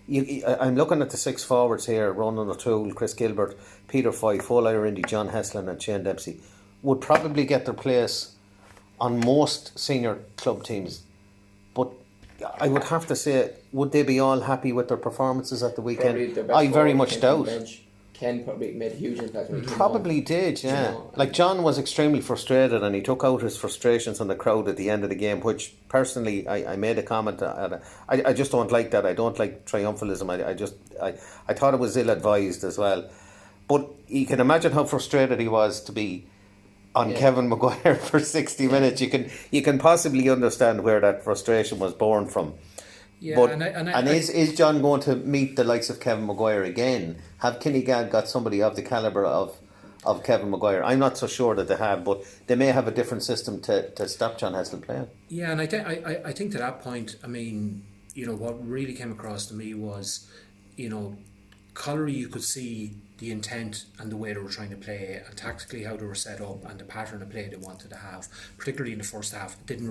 looking at the 6 forwards here: Ronan O'Toole, Chris Gilbert, Peter Foy, Foley Indy, John Heslin, and Shane Dempsey. Would probably get their place on most senior club teams, but I would have to say, would they be all happy with their performances at the weekend? I very much doubt. Ken probably made a huge impact when he came Probably on. did, yeah. You know, like John was extremely frustrated and he took out his frustrations on the crowd at the end of the game, which personally I made a comment at. I just don't like that. I don't like triumphalism. I thought it was ill advised as well. But you can imagine how frustrated he was to be on Kevin Maguire for 60 minutes. You can possibly understand where that frustration was born from. Yeah, but, and is John going to meet the likes of Kevin Maguire again? Have Kinnegad got somebody of the calibre of Kevin Maguire? I'm not so sure that they have, but they may have a different system to stop John Heslin playing. Yeah, and I think to that point, I mean, you know, what really came across to me was, you know, Caulry, you could see the intent and the way they were trying to play and tactically how they were set up and the pattern of play they wanted to have, particularly in the first half. They didn't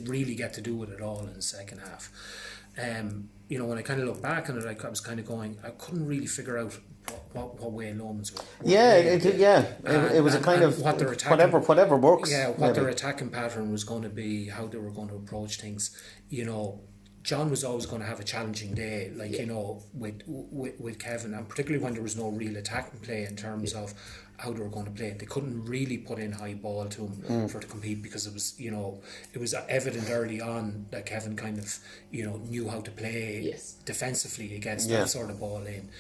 really get to do it at all in the second half. You know, when I kind of look back on it, I was kind of going, I couldn't really figure out what way Lomans were. It was a kind of what their attacking, whatever works. Yeah, what their attacking pattern was going to be, how they were going to approach things. You know, John was always going to have a challenging day, like, you know, with Kevin, and particularly when there was no real attacking play in terms of how they were going to play it. They couldn't really put in high ball to him for to compete, because it was, you know, it was evident early on that Kevin kind of, you know, knew how to play defensively against that sort of ball in.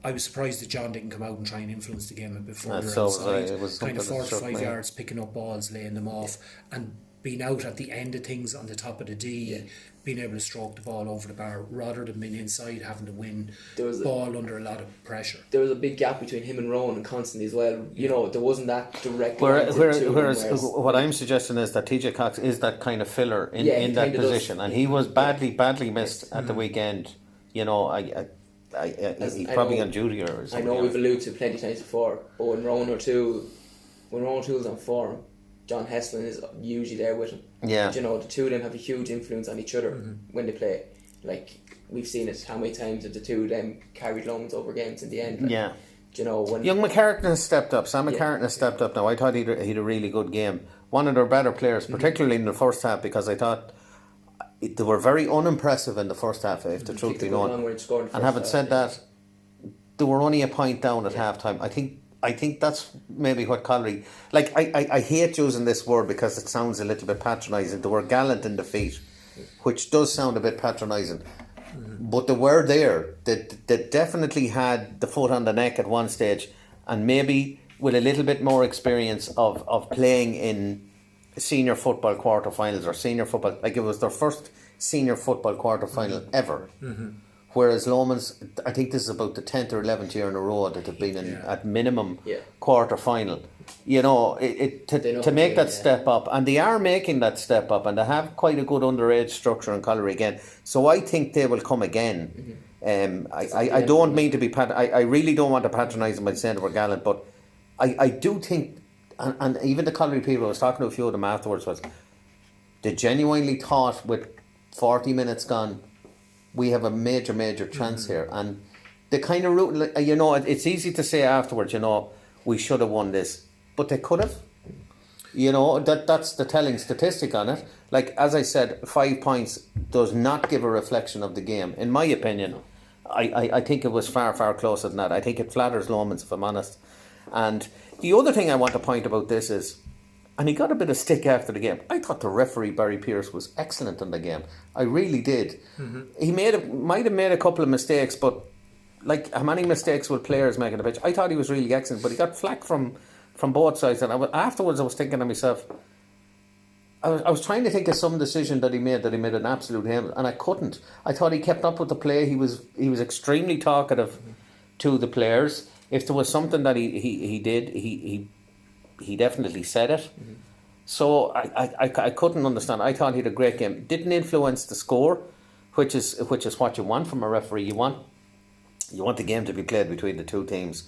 I was surprised that John didn't come out and try and influence the game a bit further outside. It was kind of 45 yards, picking up balls, laying them off, and being out at the end of things on the top of the D, being able to stroke the ball over the bar rather than being inside having to win ball under a lot of pressure. There was a big gap between him and Rowan constantly as well. You know, there wasn't that direct. Whereas what I'm suggesting is that TJ Cox is that kind of filler in that position, and he was badly missed at the weekend. You know, he's probably on duty or something. I know we've alluded to plenty of times before, but when Rowan O'Toole's on form, John Heslin is usually there with him. Yeah. You know, the two of them have a huge influence on each other when they play. Like, we've seen it how many times that the two of them carried Lomans over games in the end. Like, you know, when young McCartan has stepped up. Sam McCartan has stepped up now. I thought he'd a really good game. One of their better players, particularly in the first half, because I thought they were very unimpressive in the first half, if the truth be known. And having said that, they were only a point down at half time. I think that's maybe what Caulry... Like, I hate using this word because it sounds a little bit patronising. They were gallant in defeat, which does sound a bit patronising. But they were there. They definitely had the foot on the neck at one stage, and maybe with a little bit more experience of playing in senior football quarterfinals or senior football. Like, it was their first senior football quarterfinal ever. Whereas Lomans, I think this is about the 10th or 11th year in a row that they've been in at minimum quarter final. You know, to make that step up, and they are making that step up, and they have quite a good underage structure in Caulry again. So I think they will come again. I don't mean to be I really don't want to patronise them by saying they were gallant, but I do think, and even the Caulry people, I was talking to a few of them afterwards, was they genuinely thought with 40 minutes gone, we have a major chance here. And they kind of, you know, it's easy to say afterwards, you know, we should have won this, but they could have. You know, that's the telling statistic on it. Like, as I said, 5 points does not give a reflection of the game. In my opinion, I think it was far closer than that. I think it flatters Lomans, if I'm honest. And the other thing I want to point about this is, and he got a bit of stick after the game, I thought the referee, Barry Pearce, was excellent in the game. I really did. He might have made a couple of mistakes, but like, how many mistakes will players make on the pitch? I thought he was really excellent, but he got flack from both sides. And afterwards I was thinking to myself, I was trying to think of some decision that he made an absolute him, and I couldn't. I thought he kept up with the play. He was extremely talkative to the players. If there was something that he did, he definitely said it. So I couldn't understand. I thought he had a great game. Didn't influence the score, which is what you want from a referee. You want the game to be played between the two teams.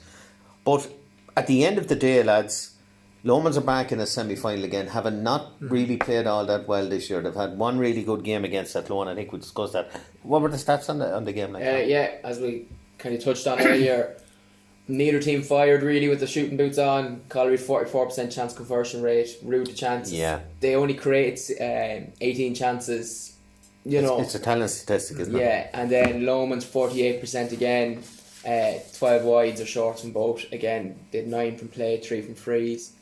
But at the end of the day, lads, Lomans are back in a semi-final again, having not really played all that well this year. They've had one really good game against Athlone. I think we discussed that. What were the stats on the game? As we kind of touched on earlier, neither team fired really with the shooting boots on. Caulry 44% chance conversion rate, rude to chances. Yeah. They only created 18 chances. It's a talent statistic, isn't it? Yeah, and then Lomans 48% again, 12 wides or shorts from both. Again, did 9 from play, 3 from frees.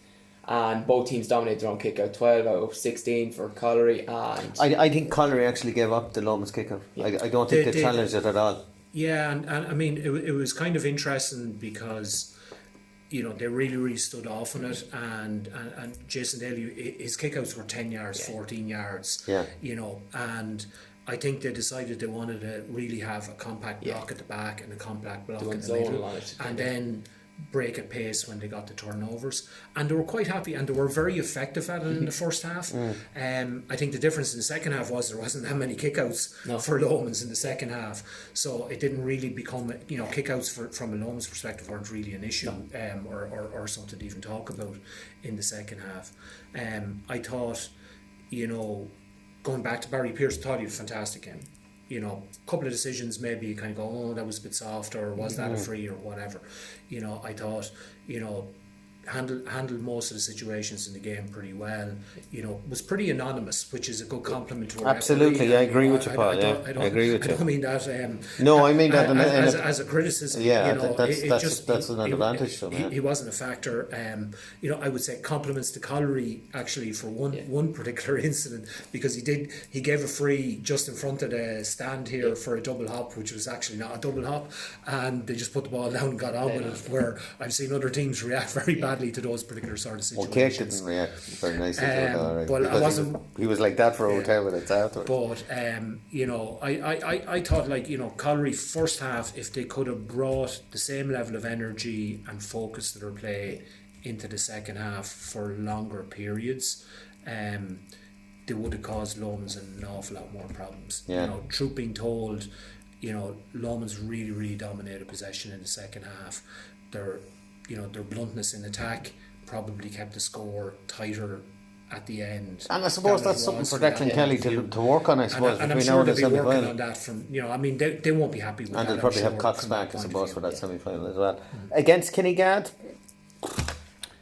And both teams dominated their own kick out, 12 out of 16 for Caulry. And I think Caulry actually gave up the Lomans kick out. Yeah. I don't think they challenged it at all. Yeah, and I mean, it was kind of interesting because, you know, they really stood off on it, and Jason Daley, his kickouts were 10 yards, 14 yards, you know, and I think they decided they wanted to really have a compact block at the back and a compact block in the middle, and then break at pace when they got the turnovers, and they were quite happy, and they were very effective at it in the first half. I think the difference in the second half was there wasn't that many kickouts for Lomans in the second half, so it didn't really become, you know, kickouts from a Lomans perspective weren't really an issue, or something to even talk about in the second half. I thought, you know, going back to Barry Pearce, thought he was a fantastic game. You know, a couple of decisions maybe you kind of go, oh, that was a bit soft, or was that a free, or whatever. You know, I thought, you know, handled most of the situations in the game pretty well. You know, was pretty anonymous, which is a good compliment to a absolutely referee. I agree with you, Paul. I agree with you. I don't mean that. No, I mean that as a criticism. Yeah, you know, that's an advantage to him. He wasn't a factor. You know, I would say compliments to Caulry actually for one particular incident, because he gave a free just in front of the stand here for a double hop, which was actually not a double hop, and they just put the ball down and got on with it. Where I've seen other teams react very badly to those particular sort of situations. Well, Kate didn't react very nicely to it, all right. But I wasn't. He was like that for over 10 minutes afterwards. But you know, I thought, like, you know, Caulry first half, if they could have brought the same level of energy and focus to their play into the second half for longer periods, they would have caused Lomans an awful lot more problems. Yeah. You know, truth being told, you know, Lomans really dominated possession in the second half. Their bluntness in attack probably kept the score tighter at the end. And I suppose that's something for Declan Kelly to work on, I suppose. And I'm sure they'll be working on that from, you know, I mean, they won't be happy with that. And they'll probably have Cox back, I suppose, for that semi-final as well. Against Kinnegad,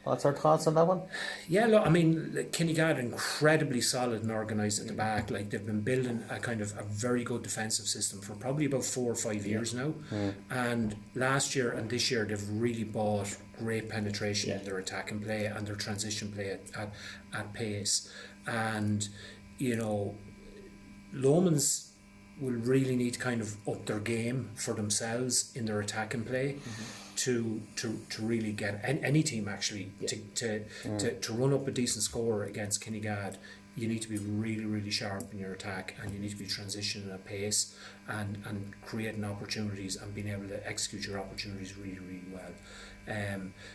what's our thoughts on that one? Yeah, look, I mean, Kinnegad incredibly solid and organised at the back. Like, they've been building a kind of a very good defensive system for probably about 4 or 5 years now. And last year and this year they've really bought great penetration in their attack and play and their transition play at pace. And, you know, Lomans will really need to kind of up their game for themselves in their attack and play. To really get any team actually to run up a decent score against Kinnegad. you need to be really, really sharp in your attack, and you need to be transitioning at pace and creating opportunities and being able to execute your opportunities really, really well.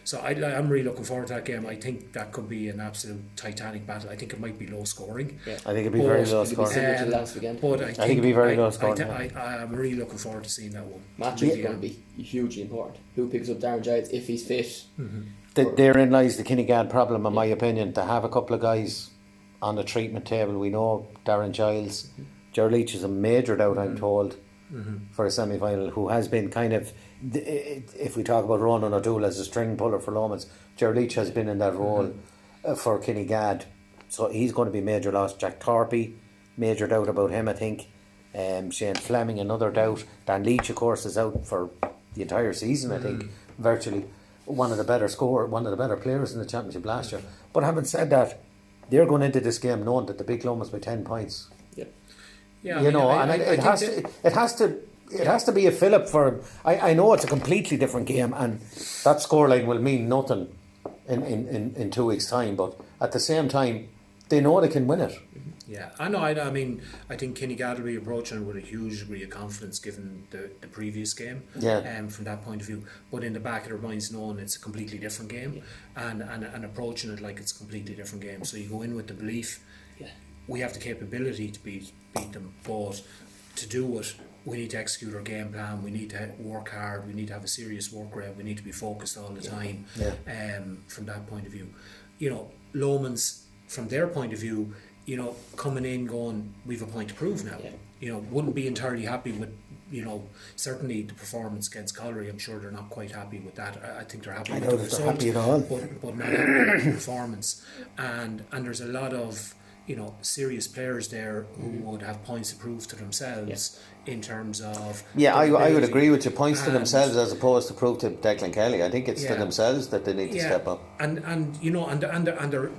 So I'm really looking forward to that game. I think that could be an absolute titanic battle. I think it might be low scoring. Yeah. I think it'd be very low It'll be scoring. similar to last weekend. But I think it'd be very low scoring. I'm really looking forward to seeing that one. Matchup is going to be hugely important. Who picks up Darren Giles if he's fit? Therein lies the Kinnegad problem, in my opinion, to have a couple of guys on the treatment table. We know Darren Giles, Ger Leach is a major doubt, I'm told, for a semi-final, who has been kind of, if we talk about Ronan O'Doul as a string puller for Lomans, Ger Leach has been in that role for Kinnegad, so he's going to be major loss. Jack Thorpe, major doubt about him, I think. Shane Fleming, another doubt. Dan Leach, of course, is out for the entire season, I think, virtually. One of the better players in the championship last year. But having said that, they're going into this game knowing that the big Lomans by 10 points. Yeah, it has to be a fillip for him. I know it's a completely different game, and that scoreline will mean nothing in 2 weeks' time. But at the same time, they know they can win it. Yeah, I know. I mean, I think Kinnegad will be approaching it with a huge degree of confidence given the previous game. Yeah. From that point of view, but in the back of their minds, knowing it's a completely different game, and approaching it like it's a completely different game. So you go in with the belief, we have the capability to beat them, but to do it, we need to execute our game plan. We need to work hard. We need to have a serious work rate. We need to be focused all the time. From that point of view, Lomans, from their point of view, coming in going, we've a point to prove now. Wouldn't be entirely happy with, certainly the performance against Caulry. I'm sure they're not quite happy with that. I think they're happy with the result, happy at all. but not happy with the performance. And there's a lot of serious players there who would have points to prove to themselves in terms of. Yeah, I would agree with you. Points to themselves as opposed to prove to Declan Kelly. I think it's to themselves that they need to step up. And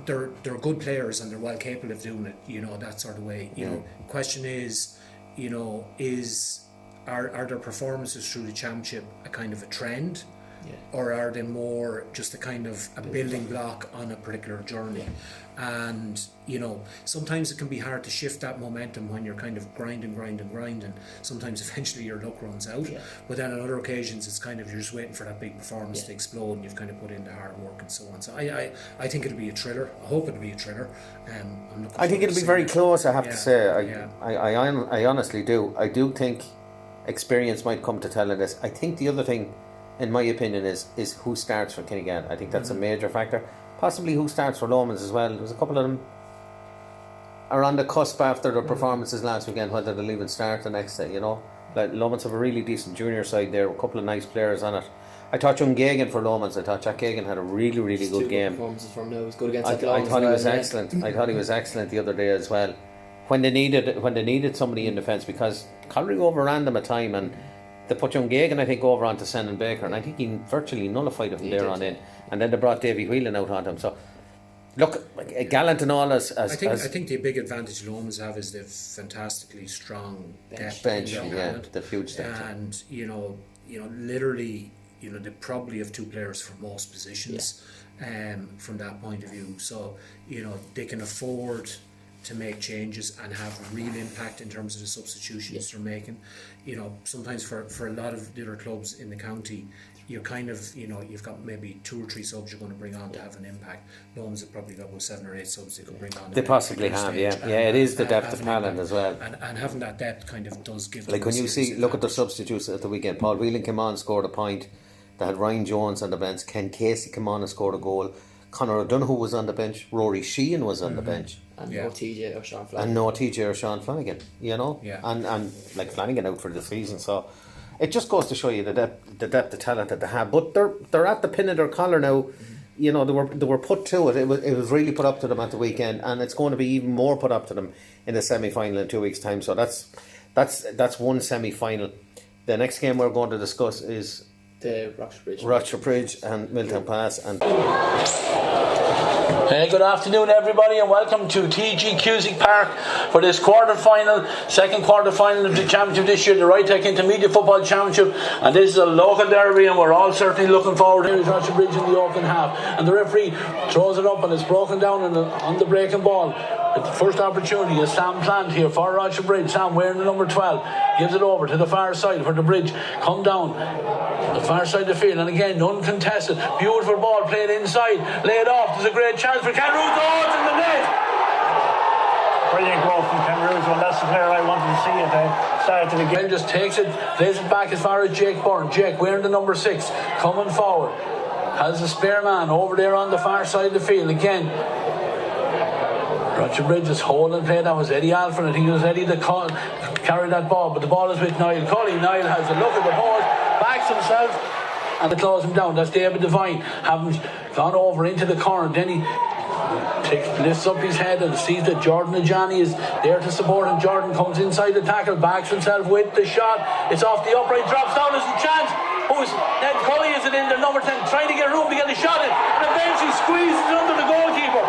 they're good players and they're well capable of doing it. That sort of way. Question is, are their performances through the championship a kind of a trend? Or are they more just a kind of a building block on a particular journey? And sometimes it can be hard to shift that momentum when you're kind of grinding. Sometimes eventually your luck runs out, but then on other occasions it's kind of you're just waiting for that big performance to explode, and you've kind of put in the hard work and so on. So I think it'll be a thriller. I hope it'll be a thriller. I think it'll be very close, I have to say. I honestly do. I do think experience might come to tell in this. I think the other thing, in my opinion, is who starts for Kinnegad. I think that's a major factor. Possibly who starts for Lomans as well. There's a couple of them are on the cusp after their performances last weekend, whether they'll even start the next day, Like Lomans have a really decent junior side there, a couple of nice players on it. I thought Young Gagan for Lomans, I thought Jack Gagan had a really, really good game. Performances from now. He was good against I thought he was excellent. I thought he was excellent the other day as well. When they needed somebody in defence, because Caulry overran them a time, and they put Young Gagan, I think, over onto Senan Baker, and I think he virtually nullified him there on in. And then they brought Davy Whelan out on him. So, look, gallant and all as I think the big advantage Lomans have is they've fantastically strong bench, the huge depth. And literally, they probably have two players for most positions, from that point of view. So, they can afford to make changes and have real impact in terms of the substitutions they're making. Sometimes for a lot of the other clubs in the county, you're kind of, you've got maybe 2 or 3 subs you're going to bring on to have an impact. Lomans have probably got about 7 or 8 subs they could bring on. They possibly have, it is the depth of talent as well. And having that depth kind of does give them. Like when you look at their substitutes at the weekend, Paul Whelan came on, scored a point. They had Ryan Jones on the bench. Ken Casey came on and scored a goal. Conor O'Donoghue was on the bench. Rory Sheehan was on the bench. And no TJ or Sean Flanagan. And like Flanagan out for the season. So it just goes to show you the depth of talent that they have. But they're at the pin of their collar now. They were put to it. It was really put up to them at the weekend, and it's going to be even more put up to them in the semi-final in 2 weeks' time. So that's one semi-final. The next game we're going to discuss is the Rochfortbridge. Rochfortbridge and Milton Pass. And good afternoon, everybody, and welcome to TG Cusick Park for this second quarter final of the championship this year, the Rytec Intermediate Football Championship. And this is a local derby, and we're all certainly looking forward. Here is Rochfortbridge in the open half, and the referee throws it up, and it's broken down on the breaking ball. the first opportunity is Sam Plant here for Rochfortbridge. Sam wearing the number 12 gives it over to the far side where the bridge come down the far side of the field, and again uncontested, beautiful ball played inside, laid off. There's a great chance for Caulry. Oh, it's in the net. Brilliant goal from Cameroon. Well, that's the player I wanted to see at the start of the game. Just takes it, plays it back as far as Jake Byrne. Jake wearing the number 6, coming forward, has a spare man over there on the far side of the field again. Rochfortbridge is holding play. That was Eddie Alfred. I think it was Eddie that carried that ball, but the ball is with Niall Caulry. Niall has a look at the ball, backs himself, and it claws him down. That's David Devine, having gone over into the corner. Then he lifts up his head and sees that Jordan Ajani is there to support him. Jordan comes inside the tackle, backs himself with the shot. It's off the upright, drops down. There's a chance. Who's Ned Cully? Is it in the number 10? Trying to get room to get a shot in, and eventually squeezes under the goalkeeper.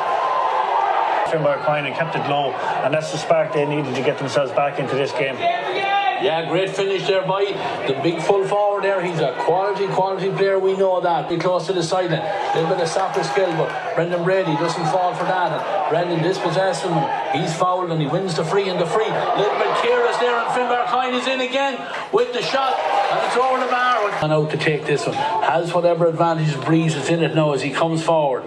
Finbar Quine and kept it low, and that's the spark they needed to get themselves back into this game. Yeah, great finish there by the big full forward there. He's a quality player, we know that. Be close to the sideline. A little bit of soccer skill, but Brendan Brady doesn't fall for that. And Brendan dispossesses him. He's fouled and he wins the free and the free. Little bit careless there, and Finbar Quine is in again with the shot, and it's over the bar. And out to take this one. Has whatever advantage Breeze is in it now as he comes forward.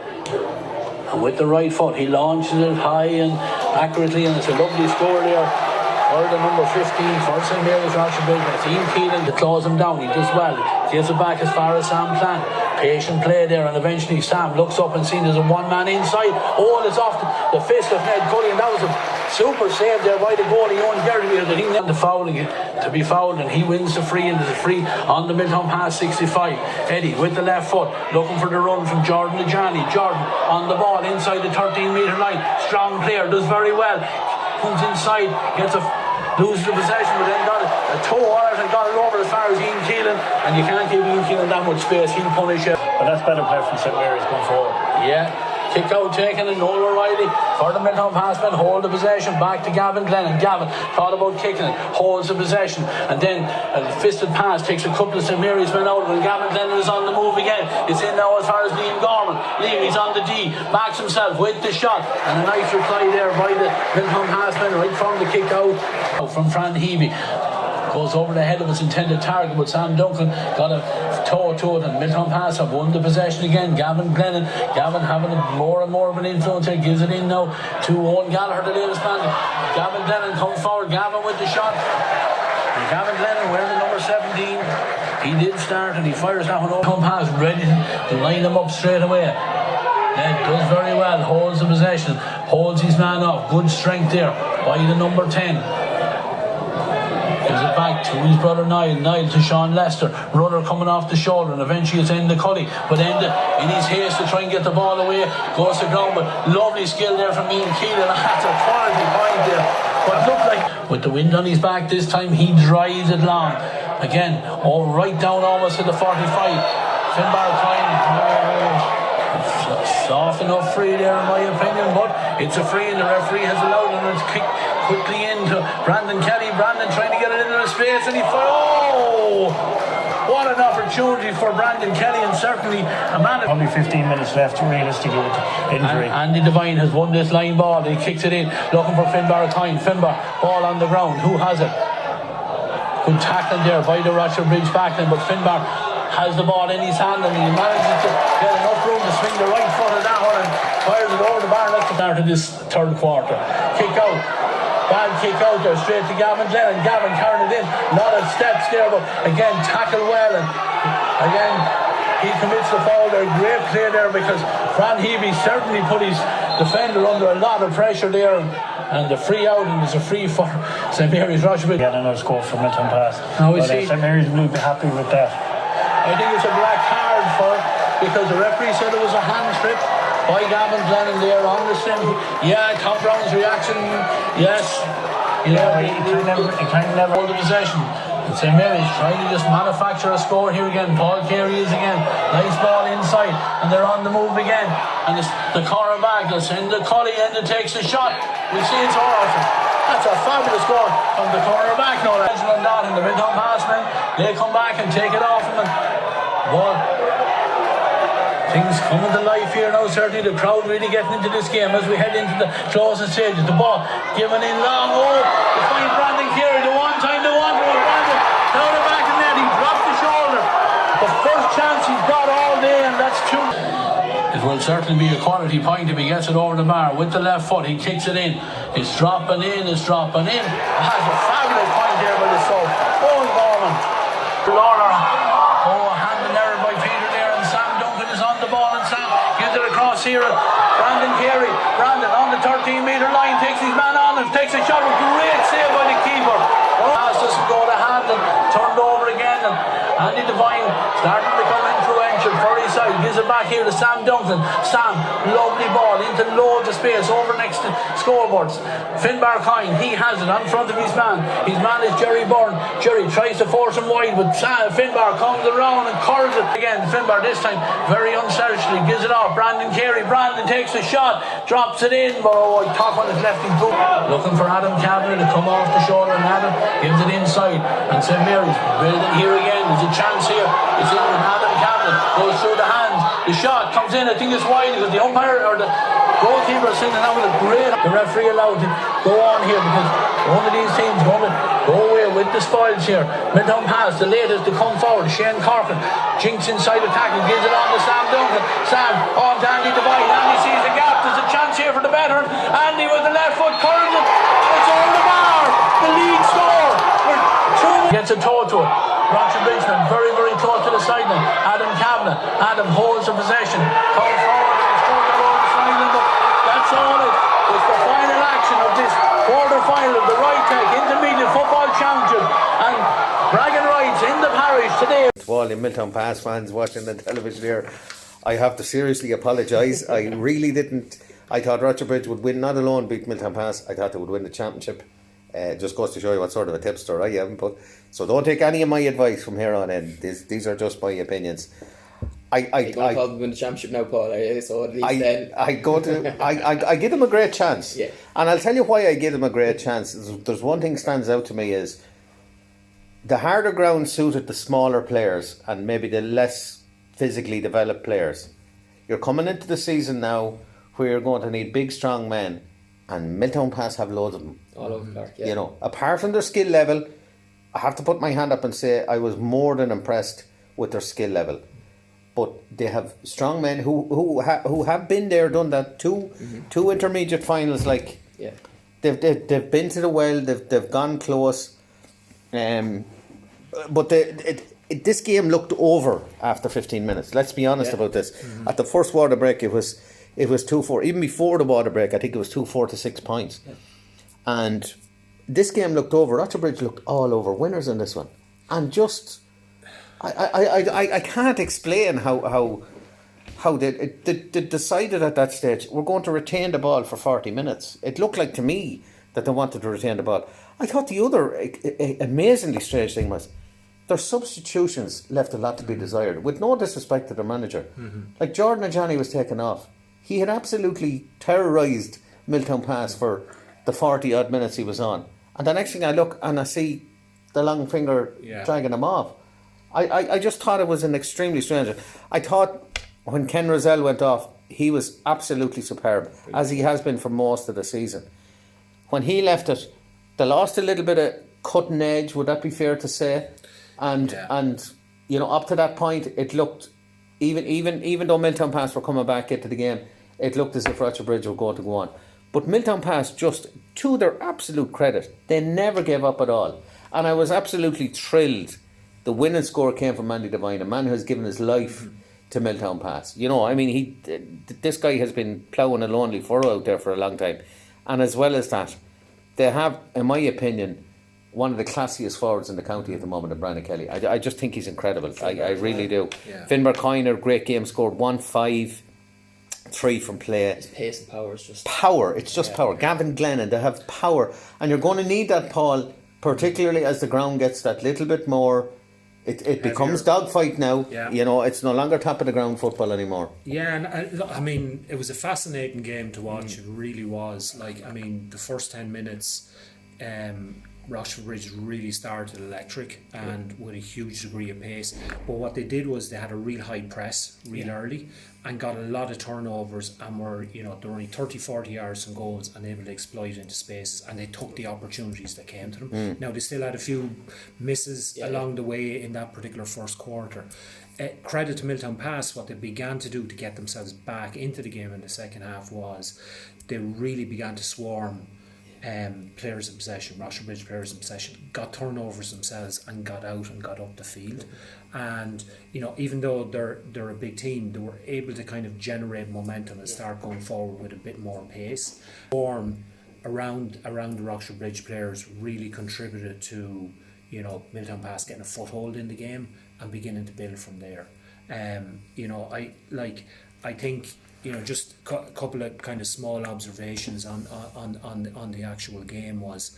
And with the right foot, he launches it high and accurately, and it's a lovely score there. Or the number 15 for St. Mary's Rochfortbridge. It's Ian Keelan that claws him down. He does well. Gets it back as far as Sam Plant. Patient play there, and eventually Sam looks up and sees there's a one-man inside. Oh, and it's off the fist of Ned Cully, and that was a super save there by the goalie, Owen Garrycastle. That he got the foul to be fouled, and he wins the free, and there's a free on the Milton pass 65. Eddie with the left foot, looking for the run from Jordan Ajani. Jordan on the ball inside the 13-metre line. Strong player, does very well. Comes inside, loses the possession, but then got a toe on it and got it over as far as Ian Keelan, and you can't give Ian Keelan that much space. He'll punish it. But that's better play from St. Mary's going forward. Yeah, kick out taken, and Noel O'Reilly for the Milton passman, hold the possession back to Gavin Glennon. Gavin thought about kicking it, holds the possession, and then a fisted pass takes a couple of St. Mary's men out, and Gavin Glennon is on the move again. It's in now as far as Liam Gorman. Liam, he's on the D, backs himself with the shot, and a nice reply there by the Milton passman right from the kick out from Fran Heavey. Goes over the head of its intended target, but Sam Duncan got a toe to it, and Milton Pass have won the possession again. Gavin Glennon, Gavin having more and more of an influence here, gives it in now to Owen Gallagher, the latest man. Gavin Glennon comes forward, Gavin with the shot, and Gavin Glennon wearing the number 17. He did start, and he fires that one over. Milton Pass ready to line him up straight away. Ned does very well, holds the possession, holds his man off, good strength there by the number 10. Gives it back to his brother Niall to Sean Lester. Runner coming off the shoulder, and eventually it's Enda Cully. But Enda, in his haste to try and get the ball away, goes to ground. But lovely skill there from Ian Keelan. That's a quality point there. But look like, with the wind on his back this time, he drives it long. Again, all right down almost to the 45. Finbar Quine. Soft enough free there in my opinion, but it's a free, and the referee has allowed it, and it's kicked quickly into Brandon Kelly. Brandon trying to get it into the space, and he what an opportunity for Brandon Kelly, and certainly a man. Only 15 minutes left realistically with the injury. Andy Devine has won this line ball. He kicks it in, looking for Finbar Quine. Finbar, ball on the ground. Who has it? Good tackling there by the Rochfortbridge backline, but Finbar has the ball in his hand, and he manages to get enough room to swing the right foot of that one and fires it over the bar. That's the start of this third quarter. Kick out, bad kick out there straight to Gavin Glennon. Gavin carrying it in, a lot of steps there, but again tackle well, and again he commits the foul there. Great play there, because Fran Heavey certainly put his defender under a lot of pressure there, and the free out, and there's a free for St. Mary's Rochfortbridge. Get another score from Milton Pass. Now we see St. Mary's will be happy with that. I think it's a black card for, because the referee said it was a hand trip by Gavin Glennon there on the sim. Yeah, Tom Brown's reaction, yes. You know, he can never hold the possession. St. Mary's trying to just manufacture a score here again. Paul Carey is again. Nice ball inside, and they're on the move again. And it's the corner back. It's in the Cully, and it takes a shot. We see it's awesome. That's a fabulous goal from the corner back. No legend on that, and the mid-on passman, they come back and take it off him. And ball Things coming to life here now, certainly the crowd really getting into this game as we head into the closing stages. The ball given in long, to find Brandon Carey, the one time the one goal, Brandon down the back of the net, he dropped the shoulder. The first chance he's got all day, and that's two. It will certainly be a quality point if he gets it over the bar with the left foot. He kicks it in. It's dropping in. Has a fabulous point there by the sub. Gorman. Lawler. Handed there by Peter there, and Sam Duncan is on the ball, and Sam gives it across here. Brandon Carey. Brandon on the 13-metre line takes his man on and takes a shot. A great save by the keeper. Pass doesn't go to hand and turned over again, and Andy Devine starting to become influential for his side. Gives it back here to Sam Duncan. Sam, lovely ball into loads of space over next to scoreboards. Finbar Coyne, he has it on front of his man. His man is Jerry Byrne. Jerry tries to force him wide, but Finbar comes around and curls it again. Finbar this time very unselfishly gives it off. Brandon Carey. Brandon takes the shot, drops it in, but top on his left boot. Looking for Adam Kavanagh to come off the shoulder, and Adam gives it inside. And St Mary's building here again. There's a chance here. It's in with Adam Kavanagh. Goes through the hands. The shot comes in. I think it's wide because the umpire or the goalkeeper is sitting out with a great. The referee allowed to go on here because one of these teams going to go away with the spoils here. Midtown pass, the latest to come forward. Shane Corkin jinks inside the tackle, gives it on to Sam Duncan. Sam on to Andy Devine. Andy sees the gap. There's a chance here for the veteran. Andy with the left foot curls it. It's over the bar. The lead score. Gets a toe to it. Rochfortbridge very, very close to the sideline. Adam Kavanagh. Adam holds the possession. Comes forward and scores that over the sideline. But that's all it. It's the final action of this quarter final of the Rytech Intermediate Football Championship. And bragging rights in the parish today. To all the Milton Pass fans watching the television here, I have to seriously apologise. I really didn't. I thought Rochfortbridge would win, not alone beat Milton Pass. I thought they would win the championship. Just goes to show you what sort of a tipster I am. But so don't take any of my advice from here on in. These are just my opinions. You're going to probably win the championship now, Paul. So at least then I give them a great chance. Yeah. And I'll tell you why I give them a great chance. There's one thing stands out to me is the harder ground suited the smaller players and maybe the less physically developed players. You're coming into the season now where you're going to need big, strong men, and Milton Pass have loads of them. all over the park, yeah. You know, apart from their skill level, I have to put my hand up and say I was more than impressed with their skill level. But they have strong men who have been there, done that. Two intermediate finals, like yeah. They've been to the well. They've gone close. But this game looked over after 15 minutes. Let's be honest about this. At the first water break, it was 2-4. Even before the water break, I think it was 2-4 to 6 points. Yeah. And this game looked over. Rochfortbridge looked all over winners in this one, and just I can't explain how they decided at that stage we're going to retain the ball for 40 minutes. It looked like to me that they wanted to retain the ball. I thought the other amazingly strange thing was their substitutions left a lot to be desired, with no disrespect to their manager. Like Jordan Ajani was taken off. He had absolutely terrorised Milton Pass for the 40 odd minutes he was on, and the next thing I look and I see the long finger dragging him off. I just thought it was an extremely strange. I thought when Ken Rozelle went off, he was absolutely superb, as he has been for most of the season. When he left it, they lost a little bit of cutting edge, would that be fair to say? And you know, up to that point, it looked, even though Milton Pass were coming back into the game, it looked as if Rochfortbridge were going to go on. But Milton Pass, just to their absolute credit, they never gave up at all. And I was absolutely thrilled. The winning score came from Andy Devine, a man who has given his life to Milton Pass. You know, I mean, this guy has been ploughing a lonely furrow out there for a long time. And as well as that, they have, in my opinion, one of the classiest forwards in the county at the moment, in Brandon Kelly. I just think he's incredible. I really do. Yeah. Finbar Coyne, great game, scored 1-5. 3 from play. His pace and power is just power. It's just power. Gavin Glennon, they have power, and you're going to need that, Paul, particularly as the ground gets that little bit more. It becomes dogfight now. Yeah. You know, it's no longer top of the ground football anymore. Yeah, and I mean, it was a fascinating game to watch. It really was. Like, I mean, the first 10 minutes, Rochfortbridge really started electric and with a huge degree of pace. But what they did was they had a real high press real early and got a lot of turnovers and were, they were only 30-40 yards from goals and able to exploit into spaces, and they took the opportunities that came to them. Now they still had a few misses along the way in that particular first quarter. Credit to Milton Pass, what they began to do to get themselves back into the game in the second half was they really began to swarm players in possession, Rochfortbridge players in possession, got turnovers themselves and got out and got up the field. And even though they're a big team, they were able to kind of generate momentum and start going forward with a bit more pace. Form around the Rochfortbridge players really contributed to Milton Pass getting a foothold in the game and beginning to build from there. I think just a couple of kind of small observations on the actual game was,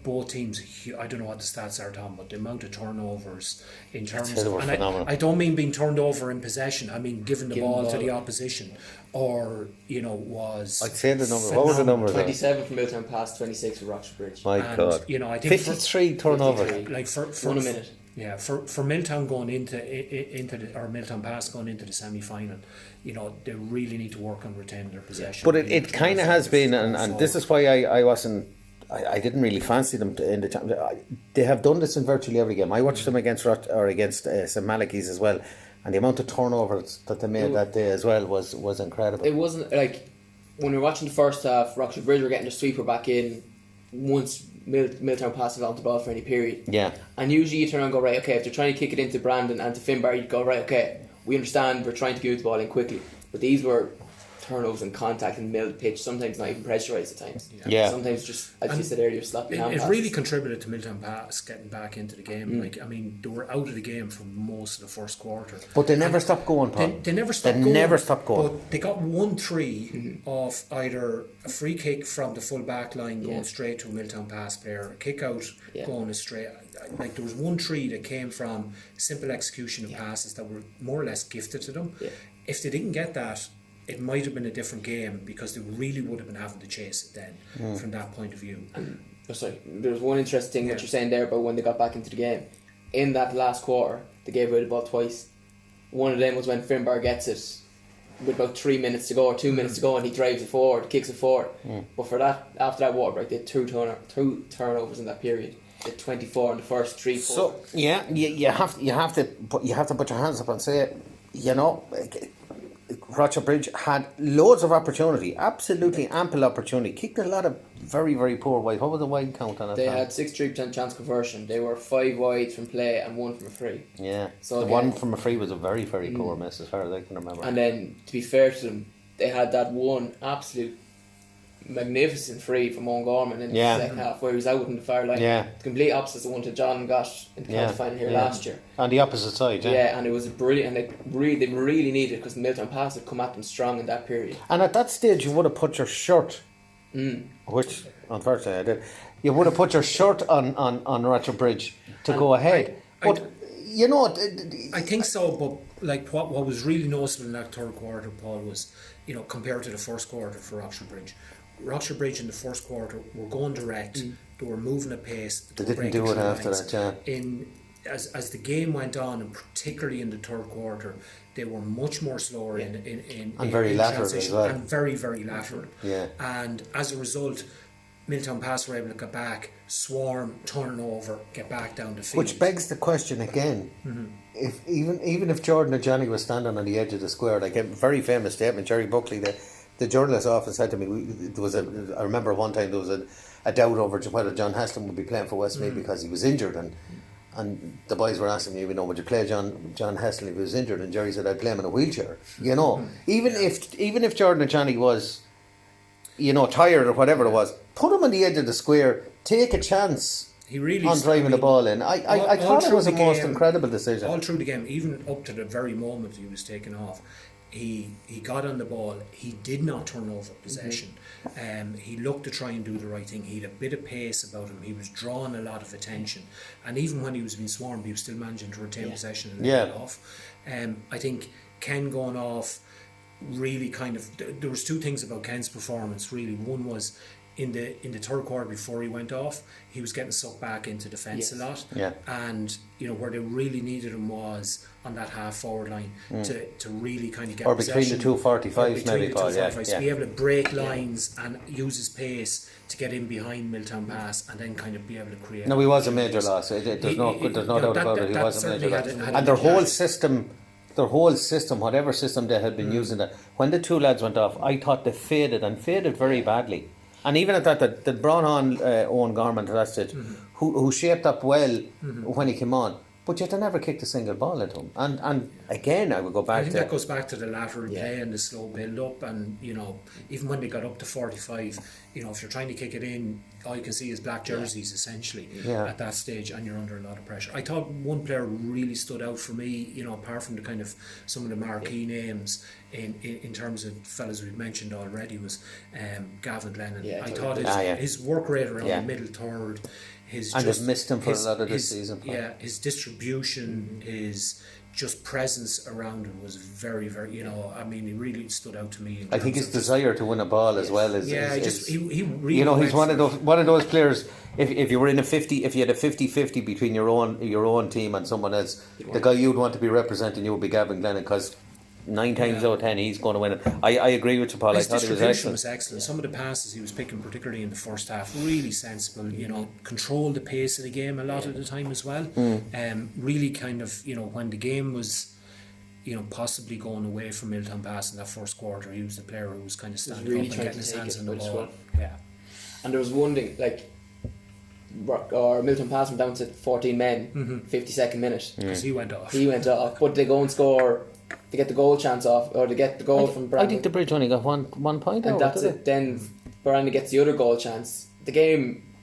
both teams, I don't know what the stats are, Tom, but the amount of turnovers in terms of, and I don't mean being turned over in possession, I mean giving the ball to the opposition, or was, I'd say the number. What were the numbers? 27 for Milton Pass, 26 for Rochfortbridge. My God, I think 53 turnovers. 53. Like for 1 a minute. Yeah, for Milton going into or Milton Pass going into the semi-final, they really need to work on retaining their possession. But it kind of has been, and this is why I didn't really fancy them in the championship. They have done this in virtually every game. I watched them against St Malachy's as well, and the amount of turnovers that they made that day as well was incredible. It wasn't like when we were watching the first half, Rochfortbridge were getting the sweeper back in once Milton Pass on the ball for any period. Yeah. And usually you turn around and go, right, okay, if they're trying to kick it into Brandon and to Finbar, you'd go, right, okay, we understand we're trying to get the ball in quickly. But these were turnovers and contact in the middle of the pitch, sometimes not even pressurised at times. Yeah. Sometimes just, as you said earlier, sloppy hand It passes. really contributed to Milton Pass getting back into the game. They were out of the game for most of the first quarter. But they never stopped going, Paul. They never stopped going. But they got 1-3 off either a free kick from the full back line going straight to a Milton Pass player, a kick out going straight. Like there was 1-3 that came from simple execution of passes that were more or less gifted to them. Yeah. If they didn't get that, it might have been a different game because they really would have been having to chase it then from that point of view. There was one interesting thing what you're saying there about when they got back into the game. In that last quarter, they gave away the ball twice. One of them was when Finbar gets it with about 3 minutes to go or 2 minutes to go, and he drives it forward, kicks it forward. But for that, after that water break, they had two turnovers in that period. They had 24 in the first 3-4. So you have to put your hands up and say, Rochfortbridge had loads of opportunity, absolutely ample opportunity. Kicked a lot of very, very poor wide. What was the wide count on it? They had 63% chance conversion. They were 5 wide from play and 1 from a free. Yeah. So the one from a free was a very, very poor miss as far as I can remember. And then, to be fair to them, they had that one absolute magnificent free from Owen Gorman in the second half where he was out in the far line. Yeah. The complete opposite of the one that John got in the quarter final here last year. On the opposite side, Yeah, and it was brilliant, and they really needed it because Milton Pass had come at them strong in that period. And at that stage you would have put your shirt, which unfortunately I did, you would have put your shirt on Rochfortbridge to go ahead. I think so, but like what was really noticeable in that third quarter, Paul, was compared to the first quarter for Rochfortbridge in the first quarter were going direct. They were moving at pace. They didn't do it after that. As the game went on, and particularly in the third quarter, they were much more slower in very lateral transition, as well. and very, very lateral. Yeah. And as a result, Milton Pass were able to get back, swarm, turn over, get back down the field. Which begs the question again: if even if Jordan or Johnny was standing on the edge of the square, like a very famous statement, Jerry Buckley, the journalist often said to me, I remember one time there was a doubt over whether John Haslam would be playing for Westmeath because he was injured, and the boys were asking me, would you play John Haslam if he was injured? And Jerry said, I'd play him in a wheelchair. Even if Jordan or Johnny was, tired or whatever it was, put him on the edge of the square, take a chance. He really on driving the ball in. I thought it was the most incredible decision. All through the game, even up to the very moment he was taken off, he got on the ball. He did not turn over possession. He looked to try and do the right thing. He had a bit of pace about him. He was drawing a lot of attention, and even when he was being swarmed, he was still managing to retain possession and let it off. I think Ken going off really kind of. There was two things about Ken's performance. Really, one was in the third quarter before he went off, he was getting sucked back into defence a lot. Yeah. And where they really needed him was on that half forward line to really kind of get or between the two 45s maybe, Paul. To be able to break lines and use his pace to get in behind Milton Pass and then kind of be able to create. No, he was a major loss. There's no doubt about it. He was a major loss. And their whole system, whatever system they had been using, that when the two lads went off, I thought they faded very badly. And even at that, they brought on Owen Gorman at that stage, who shaped up well when he came on. But yet they never kicked a single ball at him. And again, I would go back I think that goes back to the lateral play and the slow build up. And even when they got up to 45, if you're trying to kick it in, all you can see is black jerseys essentially at that stage, and you're under a lot of pressure. I thought one player really stood out for me, apart from the kind of some of the marquee names in terms of fellas we've mentioned already, was Gavin Glennon. I thought his work rate around the middle third, they've missed him for a lot of this season. Yeah, his distribution, his just presence around him was very, very. He really stood out to me. I think his desire to win a ball as well is. He really. He's one of those players. If you were in a 50, if you had a 50-50 between your own team and someone else, the guy you'd want to be representing you would be Gavin Glennon, because 9 times out of 10 he's going to win it. I agree with you, Paul. His I thought he was excellent. Was excellent. Some of the passes he was picking, particularly in the first half, really sensible. Controlled the pace of the game a lot of the time as well. Really kind of when the game was possibly going away from Milton Pass in that first quarter, he was the player who was kind of standing really up and getting his hands on the ball. Yeah. And there was one thing, or Milton Pass went down to 14 men, 52nd minute. Because he went off. But they go and score. They get the goal chance off, or they get the goal from Brandon. I think the Bridge only got one point. And that's it. Then Brandon gets the other goal chance. The game,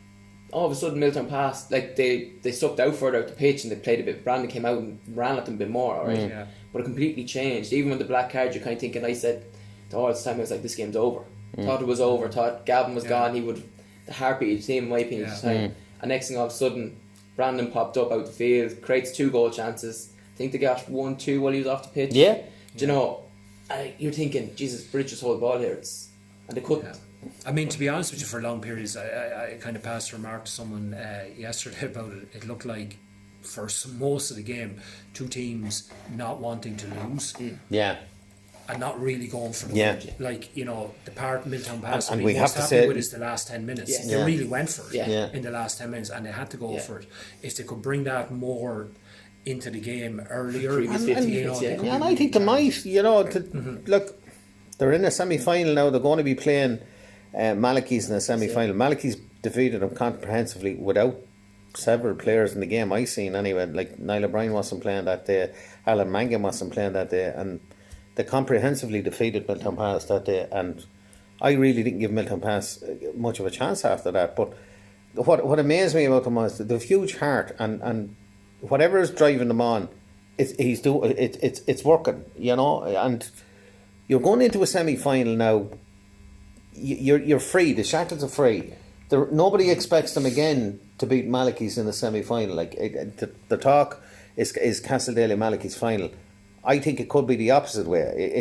all of a sudden, Milton Pass, they sucked out further out the pitch and they played a bit. Brandon came out and ran at them a bit more, alright. But it completely changed. Even with the black card, you're kind of thinking. I said all this time, I was like, this game's over. Thought it was over. Thought Gavin was gone. He would the heartbeat of the team, in my opinion, at the time. And next thing, all of a sudden, Brandon popped up out the field, creates 2 goal chances. I think they got 1-2 while he was off the pitch. Yeah. Do you know, you're thinking, Jesus, Bridge just hold the ball here. And they couldn't. To be honest with you, for long periods, I kind of passed a remark to someone yesterday about it. It looked like, for most of the game, 2 teams not wanting to lose. Yeah. And not really going for the win. The part Milton Pass and we we most have to happy say with is the last 10 minutes. Yes. They really went for it Yeah. in the last 10 minutes, and they had to go for it. If they could bring that more into the game earlier, And I think they might, look, they're in a semi-final now. They're going to be playing Malachy's in a semi-final. Malachy's defeated them comprehensively without several players in the game I seen anyway. Like Niall O'Brien wasn't playing that day, Alan Mangan wasn't playing that day, and they comprehensively defeated Milton Pass that day. And I really didn't give Milton Pass much of a chance after that. But what amazed me about them was the huge heart and whatever is driving them on, it's working, and you're going into a semi-final now. You're free. The shackles are free. Nobody expects them again to beat Malachy's in the semi-final. The talk is Castle Daley Malachy's final. I think it could be the opposite way.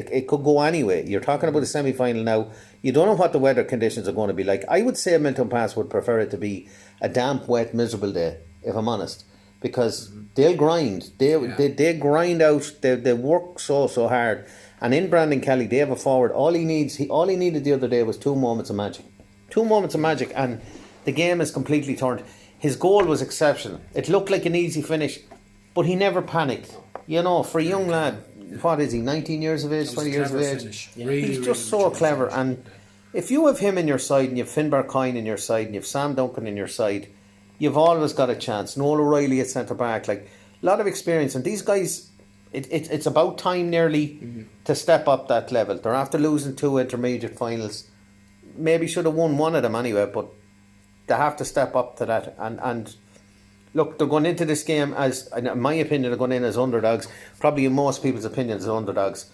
It could go anyway. You're talking about a semi-final now. You don't know what the weather conditions are going to be like. I would say Milton Pass would prefer it to be a damp, wet, miserable day, if I'm honest. Because they'll grind. They grind out. They work so hard. And in Brandon Kelly, they have a forward. All he needed the other day was 2 moments of magic. 2 moments of magic, and the game is completely turned. His goal was exceptional. It looked like an easy finish, but he never panicked. For a young lad, what is he? 19 years of age, 20 years of age. He's just so clever. And if you have him in your side, and you've Finbar Coyne in your side, and you've Sam Duncan in your side, you've always got a chance. Noel O'Reilly at centre back, a lot of experience. And these guys, it's about time nearly to step up that level. They're after losing 2 intermediate finals. Maybe should have won one of them anyway, but they have to step up to that. And look, they're going into this game as, in my opinion, they're going in as underdogs. Probably in most people's opinions, as underdogs.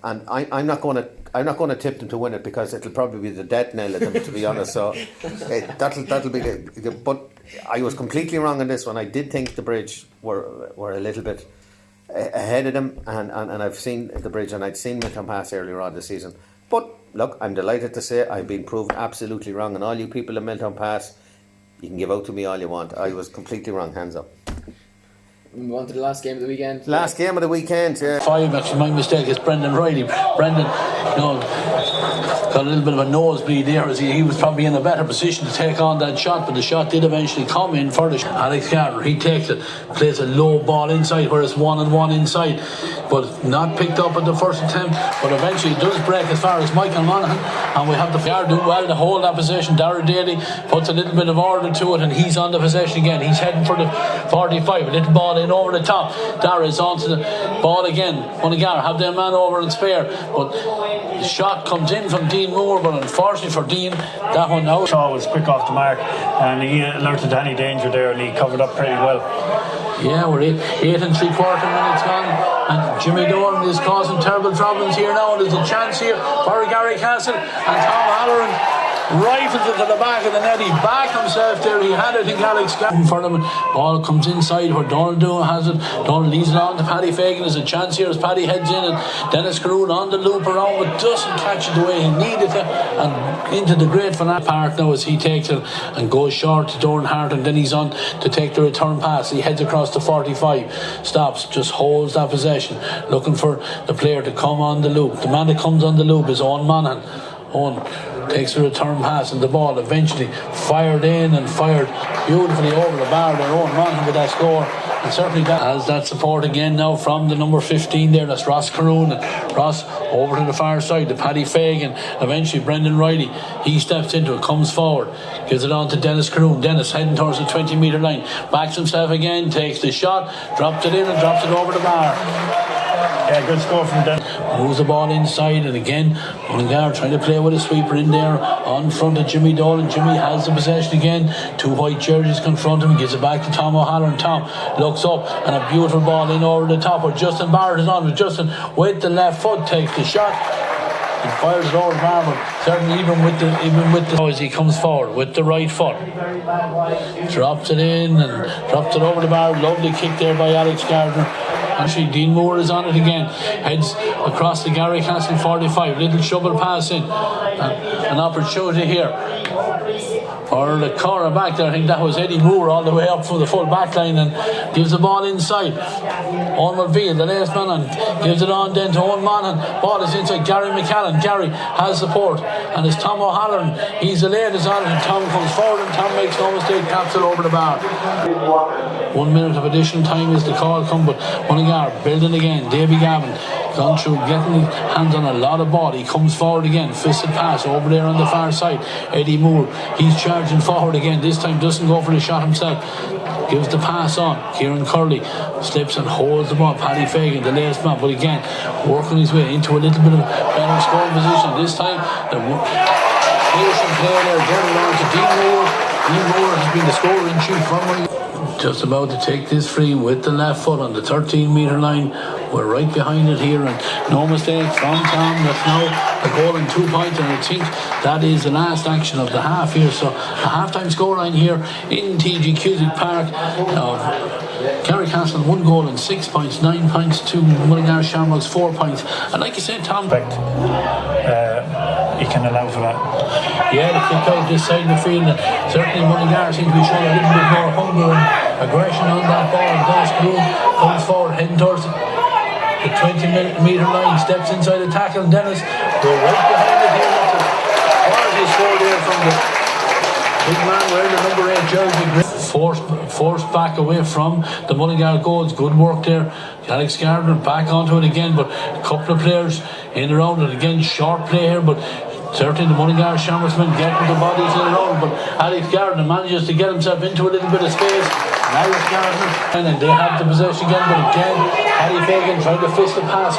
And I'm not going to tip them to win it, because it'll probably be the death knell of them, to be honest. So that'll be the. But I was completely wrong on this one. I did think the Bridge were a little bit ahead of them, and I've seen the Bridge, and I'd seen Milton Pass earlier on this season. But look, I'm delighted to say I've been proved absolutely wrong, and all you people in Milton Pass, you can give out to me all you want. I was completely wrong. Hands up. We move on to the last game of the weekend. Last game of the weekend, yeah. 5, actually, my mistake is Brendan Riley. Brendan, got a little bit of a nosebleed there as he was probably in a better position to take on that shot, but the shot did eventually come in for the Alex Garner. He takes it, plays a low ball inside where it's 1-on-1 inside, but not picked up at the first attempt, but eventually it does break as far as Michael Monaghan, and we have the Gar do well to hold that possession. Daley puts a little bit of order to it, and he's on the possession again. He's heading for the 45, a little ball in over the top. Dara is onto the ball again. Monagar have their man over and spare, but the shot comes in from Dean Moore, but unfortunately for Dean, that one out. Shaw was quick off the mark, and he alerted to any danger there, and he covered up pretty well. Yeah, we're 8 and 3/4 minutes gone, and Jimmy Doran is causing terrible problems here now. There's a chance here for Garrycastle, and Tom Halloran rifles it to the back of the net. He backed himself there. He had it in Alex Garner for them. Ball comes inside where Donald has it. Donald leads it on to Paddy Fagan. There's a chance here as Paddy heads in, and Dennis Caroon on the loop around, but doesn't catch it the way he needed to, and into the great Fanat Park now as he takes it and goes short to Doran Hart, and then he's on to take the return pass. He heads across to 45, stops, just holds that possession, looking for the player to come on the loop. The man that comes on the loop is Owen Monaghan. Owen takes the return pass, and the ball eventually fired in and fired beautifully over the bar there. Owen Monaghan with that score, and certainly that has that support again now from the number 15 there. That's Ross Caroon, and Ross over to the far side to Paddy Fagan. Eventually Brendan Riley, he steps into it, comes forward, gives it on to Dennis Caroon. Dennis heading towards the 20-metre line, backs himself again, takes the shot, drops it in and drops it over the bar. Yeah, good score from Dennis. Moves the ball inside, and again Mullingar trying to play with a sweeper in there on front of Jimmy Dolan. Jimmy has the possession again. 2 white jerseys confront him, gives it back to Tom O'Halloran. Tom looks up, and a beautiful ball in over the top where Justin Barrett is on. Justin with the left foot takes the shot and fires it over the bar, but certainly even with the as he comes forward with the right foot, drops it in and drops it over the bar. Lovely kick there by Alex Gardner. Actually, Dean Moore is on it again. Heads across the Garrycastle 45. Little shovel pass in. An opportunity here for the corner back there. I think that was Eddie Moore all the way up from the full back line, and gives the ball inside. Owen McVeigh, the last man on, gives it on then to Owen Monaghan. Ball is inside Gary McCallan. Gary has support, and it's Tom O'Halloran. He's the latest on it, and Tom comes forward, and Tom makes no mistake, taps it over the bar. 1 minute of additional time is the call come, but Mullingar building again. Davy Gavin gone through, getting his hands on a lot of ball. He comes forward again, fisted pass over there on the far side. Eddie Moore, he's charging forward again. This time doesn't go for the shot himself, gives the pass on. Kieran Curley slips and holds the ball. Paddy Fagan, the latest man, but again working his way into a little bit of a better scoring position. This time the patient player there getting on to Dean Moore. Dean Moore has been the scorer in chief for Mullingar. Just about to take this free with the left foot on the 13-metre line. We're right behind it here, and no mistake from Tom. That's now a goal and 2 points, and I think that is the last action of the half here. So a half-time scoreline here in TG Cusick Park. Garrycastle 1 goal and 6 points, 9 points to Mullingar Shamrocks 4 points. And like you said, Tom, He can allow for that. yeah, the kick out this side of the field, and certainly Mullingar seems to be showing a little bit more hunger and aggression on that ball. Dennis Caroon comes forward, heading towards the 20-metre line, steps inside the tackle, and Dennis go right behind it here. That's a quality score there from the big man wearing the number 8 jersey. Forced back away from the Mullingar goals. Good work there. Alex Gardner back onto it again, but a couple of players in around it again. Short play here, but certainly the Mullingar Shamrocks men getting the bodies in around, but Alex Gardner manages to get himself into a little bit of space. And Alex Gardner, and they have the possession again, but again Paddy Fagan trying to fist the pass.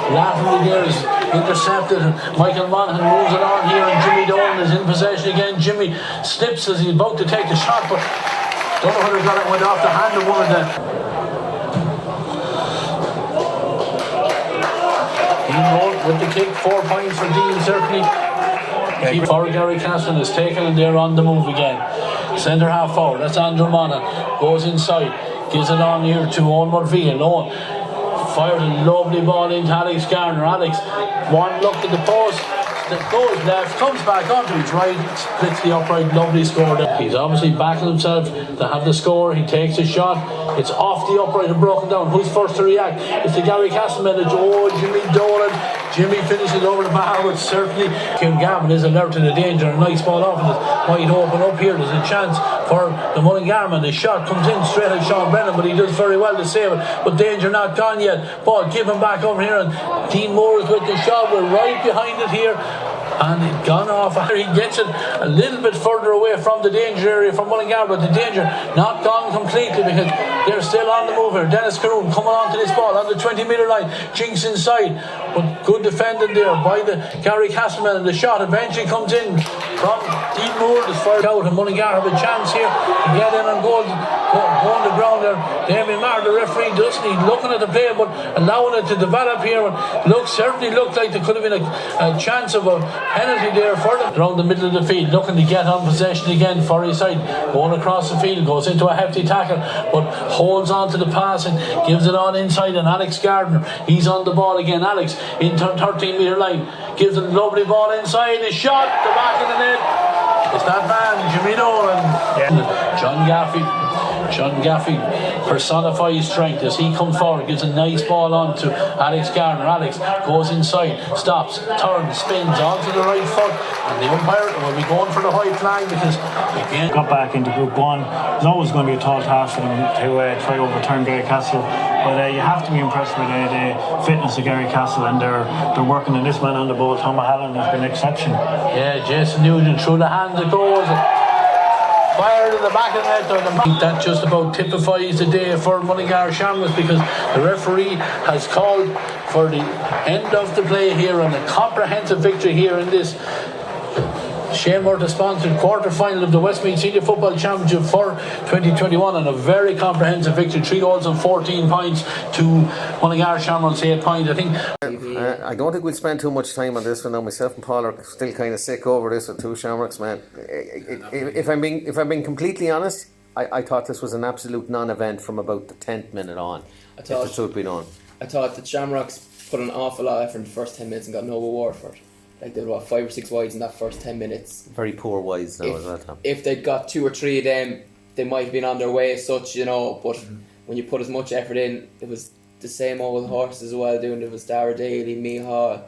Laterally there is intercepted. Michael Monaghan moves it on here, and Jimmy Dolan is in possession again. Jimmy slips as he's about to take the shot, but don't know whether it went off the hand of one of them. Dean Moore with the kick, 4 points for Dean, certainly. For Garrycastle is taken, and they're on the move again. Centre half forward, that's Andrew Monaghan. Goes inside, gives it on here to Owen Murphy. Owen fired a lovely ball into Alex Garner. Alex, one look at the post, goes left, comes back onto his right, splits the upright, lovely score there. He's obviously backing himself to have the score. He takes a shot, it's off the upright and broken down. Who's first to react? It's the Garrycastle men. Jimmy Dolan. Jimmy finishes over the bar, but certainly Kieran Gavin is alert to the danger. A nice ball off and it's wide open up here. There's a chance for the Mullingar man. The shot comes in straight at Sean Brennan, but he does very well to save it. But danger not gone yet. Ball given back over here, and Dean Moore is with the shot. We're right behind it here. And it gone off. He gets it a little bit further away from the danger area from Mullingar, but the danger not gone completely because they're still on the move here. Dennis Caroon coming onto this ball on the 20-metre line. Jinx inside, but good defending there by the Garrycastle man, and the shot eventually comes in from Dean Moore. It's fired out, and Mullingar have a chance here to get in and go on the ground there. Damien Marr, the referee, doesn't he? Looking at the play, but allowing it to develop here. And certainly looked like there could have been a chance of a penalty there for them. Around the middle of the field, looking to get on possession again for his side. Going across the field, goes into a hefty tackle, but holds on to the pass and gives it on inside. And Alex Gardner, he's on the ball again. Alex in 13-metre line, gives a lovely ball inside. A shot, the back of the net. It's that man, Jimmy Nolan. Yeah. John Gaffey personifies strength as he comes forward, gives a nice ball on to Alex Garner. Alex goes inside, stops, turns, spins onto the right foot, and the umpire will be going for the white flag because again got back into Group 1. There's always going to be a tall task for them to try overturn Garrycastle, but you have to be impressed with the fitness of Garrycastle, and they're working, and this man on the ball, Tom O'Halloran, has been an exception. Yeah, Jason Nugent through the hands it goes. Fired in the back of the net. That just about typifies the day for Mullingar Shamrocks because the referee has called for the end of the play here and a comprehensive victory here in this Shamrocks sponsored quarter-final of the Westmeath Senior Football Championship for 2021, and a very comprehensive victory, 3 goals and 14 points to Mullingar Shamrocks 8 points. I think I don't think we'll spend too much time on this one now. Myself and Paul are still kind of sick over this with 2 Shamrocks, man. If I'm being completely honest, I thought this was an absolute non-event from about the 10th minute on. I thought that Shamrocks put an awful lot of effort in the first 10 minutes and got no reward for it. Like they were 5 or 6 wides in that first 10 minutes. Very poor wides now as well, Tom. If they'd got 2 or 3 of them, they might have been on their way as such, but when you put as much effort in, it was the same old horses as well doing. It was Dara Daley, Mihal,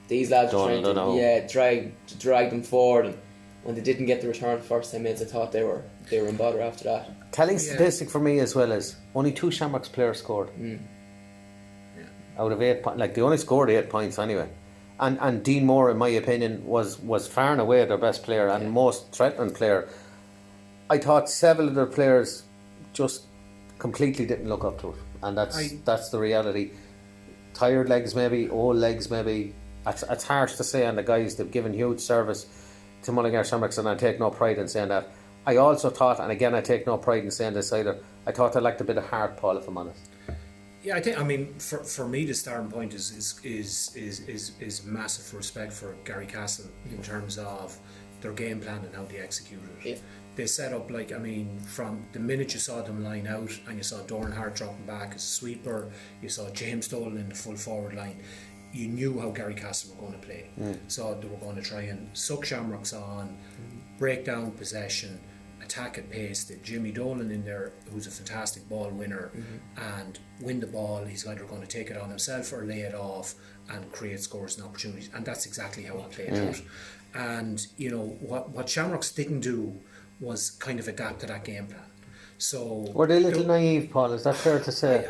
these lads were trying to drag them forward, and when they didn't get the return for the first 10 minutes, I thought they were in bother after that. Telling statistic for me as well is only 2 Shamrocks players scored. Out of 8 points, like they only scored 8 points anyway. And Dean Moore, in my opinion, was far and away their best player and most threatening player. I thought several of their players just completely didn't look up to it, and that's the reality. Tired legs maybe, old legs maybe. It's harsh to say on the guys. They've given huge service to Mullingar Shamrocks, and I take no pride in saying that. I also thought, and again I take no pride in saying this either, I thought I lacked a bit of heart, Paul, if I'm honest. Yeah, I mean, for me, the starting point is massive respect for Garrycastle in terms of their game plan and how they executed it. Yeah. They set up from the minute you saw them line out and you saw Doran Hart dropping back as a sweeper, you saw James Dolan in the full forward line, you knew how Garrycastle were going to play. So they were going to try and suck Shamrocks on, break down possession, attack at pace. That Jimmy Dolan in there, who's a fantastic ball winner, and win the ball. He's either going to take it on himself or lay it off and create scores and opportunities, and that's exactly how it played out. And what Shamrocks didn't do was kind of adapt to that game plan. So were they a little naive, Paul? Is that fair to say?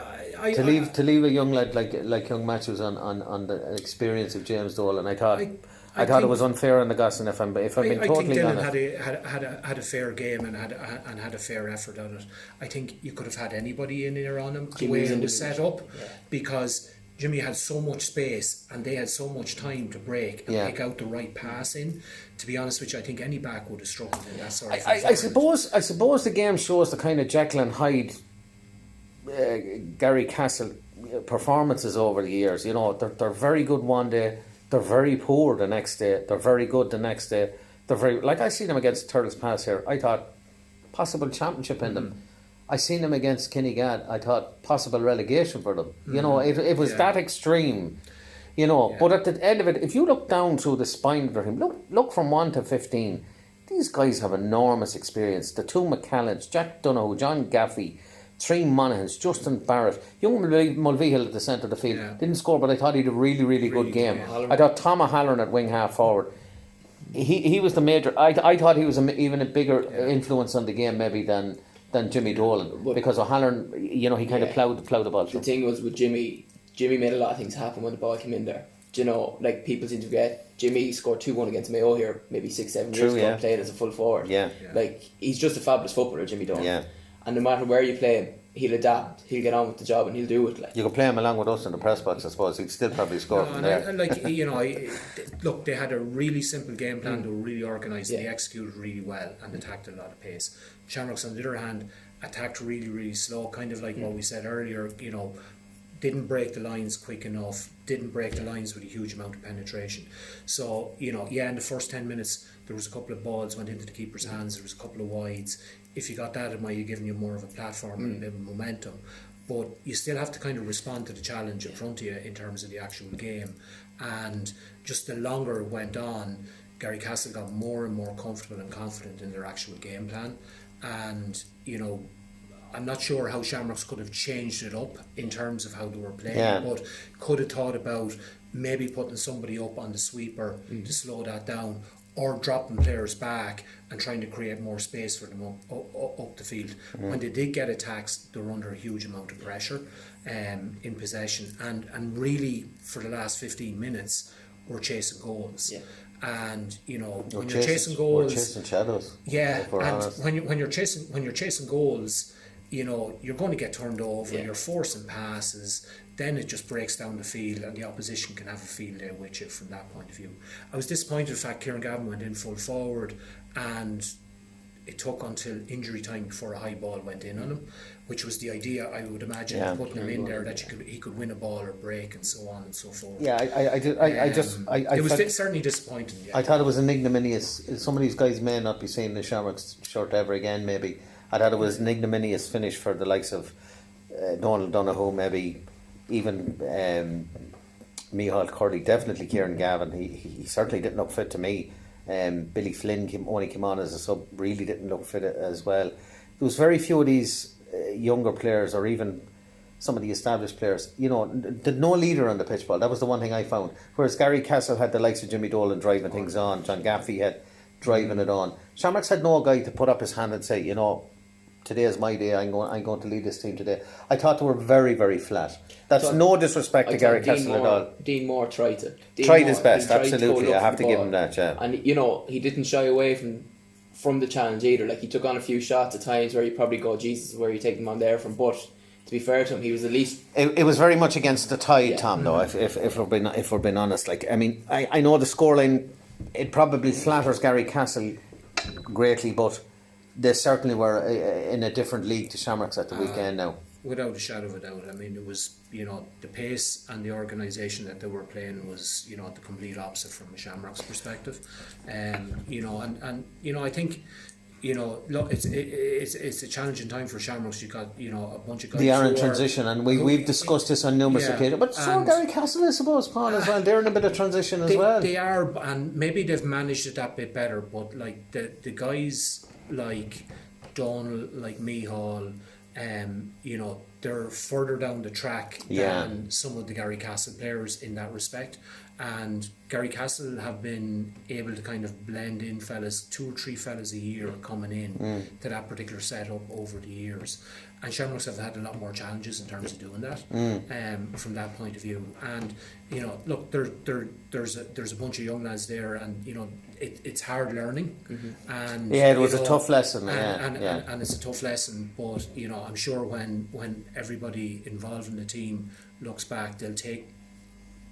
To leave a young lad like young Matthews on the experience of James Dolan, I thought it was unfair on the Gosson. If I'm being totally honest, I think Dylan had a fair game and had a fair effort on it. I think you could have had anybody in there on him the way it was set up, because Jimmy had so much space and they had so much time to break and pick out the right pass in. To be honest with you, I think any back would have struggled in that sort of I suppose the game shows the kind of Jekyll and Hyde Garrycastle performances over the years. They're very good one day, they're very poor the next day, they're very good the next day. They're very, like I see them against Turtles Pass here, I thought possible championship in them. I seen them against Kinnegad, I thought possible relegation for them. It was that extreme. you know. But at the end of it, if you look down through the spine of their team, look from 1 to 15. These guys have enormous experience. The two McCallans, Jack Donoghue, John Gaffey, 3 Monaghan's, Justin Barrett, young Mulvihill at the centre of the field. Didn't score, but I thought he had a really, really good game. I thought Tom O'Halloran at wing half forward. He was the major. I thought he was even a bigger influence on the game maybe than Jimmy Dolan, because O'Halloran, you know, he kind of ploughed the ball. The thing was with Jimmy made a lot of things happen when the ball came in there. Do you know, like people seem to forget, Jimmy scored 2-1 against Mayo here maybe 6-7 years ago, played as a full forward. Like, he's just a fabulous footballer, Jimmy Dolan. And no matter where you play him, he'll adapt, he'll get on with the job, and he'll do it. Like, you could play him along with us in the press box, I suppose. He'd still probably score from there. Look, they had a really simple game plan. They were really organised. They executed really well and attacked a lot of pace. Shamrocks, on the other hand, attacked really, really slow, kind of like what we said earlier. You know, didn't break the lines quick enough, didn't break the lines with a huge amount of penetration. So, you know, in the first 10 minutes, there was a couple of balls went into the keeper's hands, there was a couple of wides. If you got that, it might have given you more of a platform and a bit of momentum. But you still have to kind of respond to the challenge in front of you in terms of the actual game. And just the longer it went on, Garrycastle got more and more comfortable and confident in their actual game plan. And, you know, I'm not sure how Shamrocks could have changed it up in terms of how they were playing, but could have thought about maybe putting somebody up on the sweeper to slow that down, or dropping players back and trying to create more space for them up the field. When they did get attacks, they were under a huge amount of pressure in possession, and really for the last 15 minutes we're chasing goals. And you know, when you're chasing goals, we're chasing shadows. And when you're chasing goals, you know, you're going to get turned over, you're forcing passes, then it just breaks down the field and the opposition can have a field day with you from that point of view. I was disappointed in fact Kieran Gavin went in full forward, and it took until injury time before a high ball went in on him, which was the idea, I would imagine, putting him in there, that he could win a ball or break and so on and so forth. It was certainly disappointing. I thought it was an ignominious. Some of these guys may not be seeing the Shamrocks shirt ever again, maybe. I thought it was an ignominious finish for the likes of Donald Donoghue, maybe even Micheál Caulry, definitely Kieran Gavin. He certainly didn't look fit to me. Billy Flynn only came on as a sub, really didn't look fit as well. There was very few of these younger players, or even some of the established players, you know, did no leader on the pitch ball. That was the one thing I found. Whereas Garrycastle had the likes of Jimmy Dolan driving things on, John Gaffey had driving it on. Shamrocks had no guy to put up his hand and say, you know, today is my day, I'm going to lead this team today. I thought they were very, very flat. That's no disrespect to Garrycastle at all. Dean Moore tried his best, absolutely. I have to give him that, And, you know, he didn't shy away from the challenge either. Like, he took on a few shots at times where you probably go, Jesus, where you take them on there from. But to be fair to him, he was at least... It was very much against the tide, Tom, though, if we're being honest. Like, I mean, I know the scoreline, it probably flatters Garrycastle greatly, but they certainly were in a different league to Shamrocks at the weekend now. Without a shadow of a doubt. I mean, it was, you know, the pace and the organisation that they were playing was, you know, the complete opposite from a Shamrocks perspective. You know, and you know, I think, you know, look, it's a challenging time for Shamrocks. You've got, you know, a bunch of guys. They are in transition, and we've discussed this on numerous occasions. But so Garrycastle, I suppose, Paul, as well. They're in a bit of transition as well. They are, and maybe they've managed it that bit better. But like the guys like Donald, like Micheál, you know, they're further down the track than some of the Garrycastle players in that respect. And Garrycastle have been able to kind of blend in fellas, 2 or 3 fellas a year coming in to that particular setup over the years. And Shamrocks have had a lot more challenges in terms of doing that from that point of view. And, you know, look, there's a bunch of young lads there, and, you know, it's hard learning. And it was a tough lesson. And it's a tough lesson, but, you know, I'm sure when everybody involved in the team looks back, they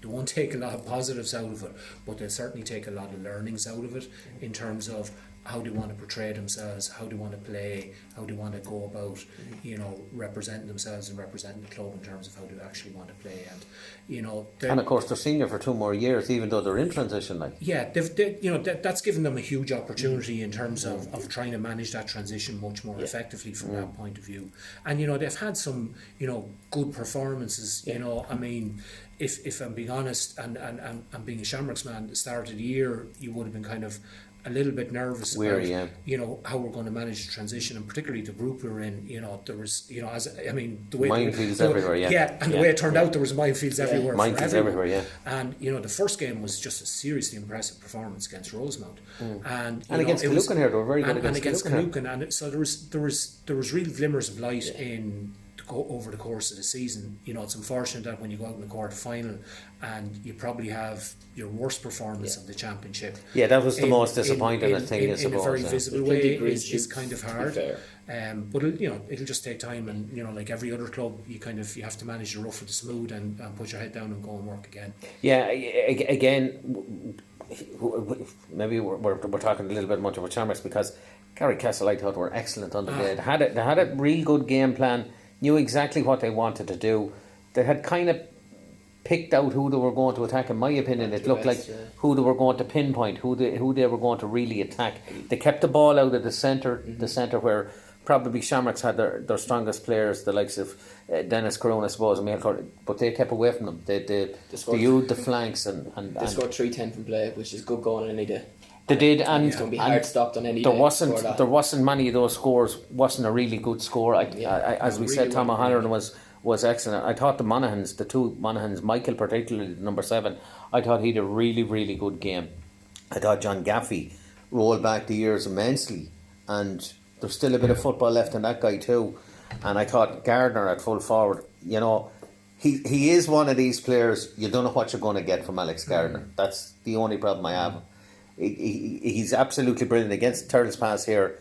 won't take a lot of positives out of it, but they'll certainly take a lot of learnings out of it in terms of how they want to portray themselves, how they want to play, how they want to go about, you know, representing themselves and representing the club in terms of how they actually want to play. And, you know, and of course they're senior for 2 more years, even though they're in transition. Like, you know, that's given them a huge opportunity in terms of trying to manage that transition much more effectively from that point of view. And, you know, they've had some, you know, good performances. You know, I mean, if I'm being honest, and being a Shamrocks man, at the start of the year, you would have been kind of a little bit nervous about, how we're going to manage the transition, and particularly the group we were in. There was, the way minefields everywhere, and the way it turned out, there was minefields everywhere. Minefields everywhere, And the first game was just a seriously impressive performance against Rosemount, and against Calucan here, they were very good against Calucan, and so there was real glimmers of light in. Over the course of the season. It's unfortunate that when you go out in the quarter final and you probably have your worst performance of the championship. Yeah, that was the most disappointing thing, I suppose. In a very visible way is kind of hard. But it'll just take time, and like every other club, you have to manage the rough with the smooth and put your head down and go and work again. Yeah, again, maybe we're talking a little bit much about Shamrocks, because Garrycastle, I thought, were excellent on the day. They had a real good game plan. Knew exactly what they wanted to do. They had kind of picked out who they were going to attack. In my opinion, it looked like who they were going to pinpoint, who they were going to really attack. They kept the ball out of the centre, where probably Shamrocks had their strongest players, the likes of Dennis Corona, I suppose, but they kept away from them. They used the flanks and they scored 3-10 from play, which is good going on any day. They did, and it's going to be hard stopped on any there day. Wasn't many of those scores. Wasn't a really good score. As we said, Tom O'Halloran was excellent. I thought the two Monaghan's, Michael particularly, number 7, I thought he had a really, really good game. I thought John Gaffey rolled back the years immensely, and there's still a bit of football left in that guy too. And I thought Gardner at full forward, he is one of these players, you don't know what you're going to get from Alex Gardner. That's the only problem I have. He's absolutely brilliant. Against Turtles Pass here,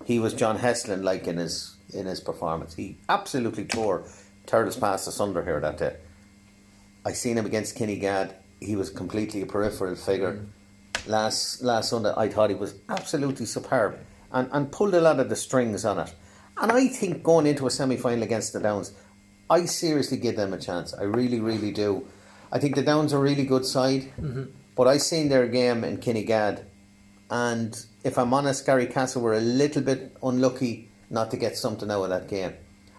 he was John Heslin like in his performance. He absolutely tore Turtles Pass asunder here that day. I seen him against Kinnegad. He was completely a peripheral figure. Last Sunday, I thought he was absolutely superb and pulled a lot of the strings on it. And I think going into a semi-final against the Downs, I seriously give them a chance. I really, really do. I think the Downs are a really good side. But I seen their game in Kinnegad, and if I'm honest, Garrycastle were a little bit unlucky not to get something out of that game.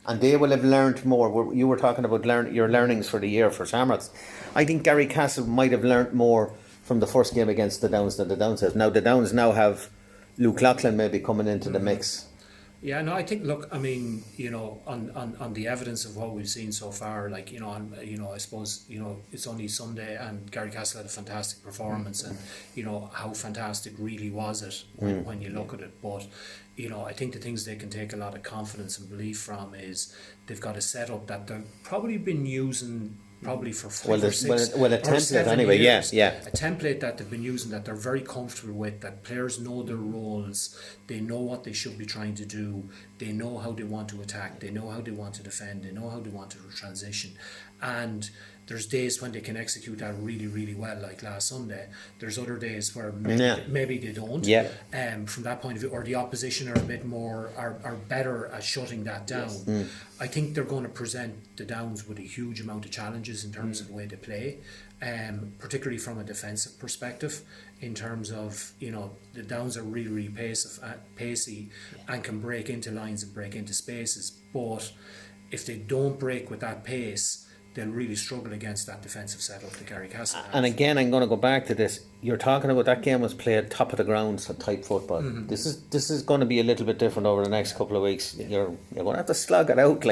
And they will have learned more. You were talking about your learnings for the year for Shamrocks. I think Garrycastle might have learnt more from the first game against the Downs than the Downs have. Now the Downs now have Luke Loughlin maybe coming into the mix. Yeah, no, I think, look, I mean, on the evidence of what we've seen so far, like, I suppose, it's only Sunday and Garrycastle had a fantastic performance, and, how fantastic really was it when you look at it. But, I think the things they can take a lot of confidence and belief from is they've got a setup that they've probably been using probably for 5 or 6 a template anyway, years. Yeah. A template that they've been using, that they're very comfortable with, that players know their roles, they know what they should be trying to do, they know how they want to attack, they know how they want to defend, they know how they want to transition. And there's days when they can execute that really, really well, like last Sunday. There's other days where maybe they don't. From that point of view, or the opposition are a bit more, are better at shutting that down. I think they're going to present the Downs with a huge amount of challenges in terms of the way they play, particularly from a defensive perspective, in terms of, the Downs are really, really pacey and can break into lines and break into spaces. But if they don't break with that pace, they'll really struggle against that defensive setup that Garrycastle have. And again, I'm going to go back to this. You're talking about that game was played top of the ground, so tight football. This is going to be a little bit different over the next couple of weeks. You're going to have to slug it out,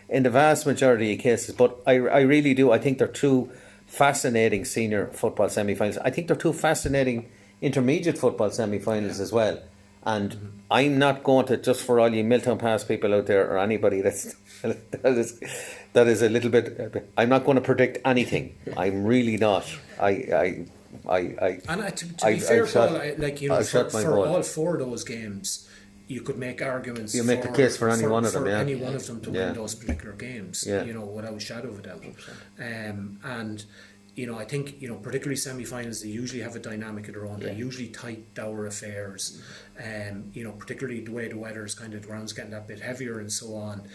in the vast majority of cases. But I really do. I think they're two fascinating senior football semi-finals. I think they're two fascinating intermediate football semi-finals as well. And I'm not going to, just for all you Milton Pass people out there, or anybody that is a little bit, I'm not going to predict anything. I'm really not. To be fair, Paul, for all 4 of those games, you could make arguments. You make a case for any one of them, any one of them to win those particular games. Without a shadow of a doubt. And I think, particularly semi-finals, they usually have a dynamic of their own. They're usually tight, dour affairs. Particularly the way the weather is kind of, the ground's getting that bit heavier and so on.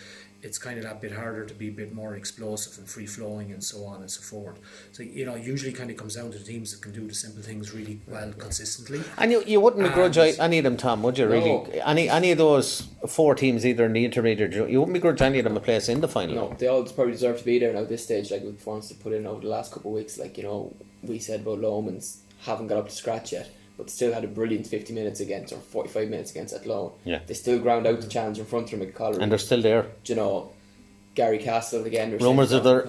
it's kind of that bit harder to be a bit more explosive and free flowing and so on and so forth. So usually kind of comes down to the teams that can do the simple things really well consistently. And you wouldn't begrudge any of them, Tom, would you? Really, No. any of those 4 teams, either in the intermediate, you wouldn't begrudge any of them a place in the final. No, they all probably deserve to be there now at this stage, like with performance to put in over the last couple of weeks. Like, we said about Lomans haven't got up to scratch yet, but still had a brilliant 50 minutes against, or 45 minutes against Athlone. Yeah. They still ground out the challenge in front of them at Caulry. And they're still there. Garrycastle again. Rumours of their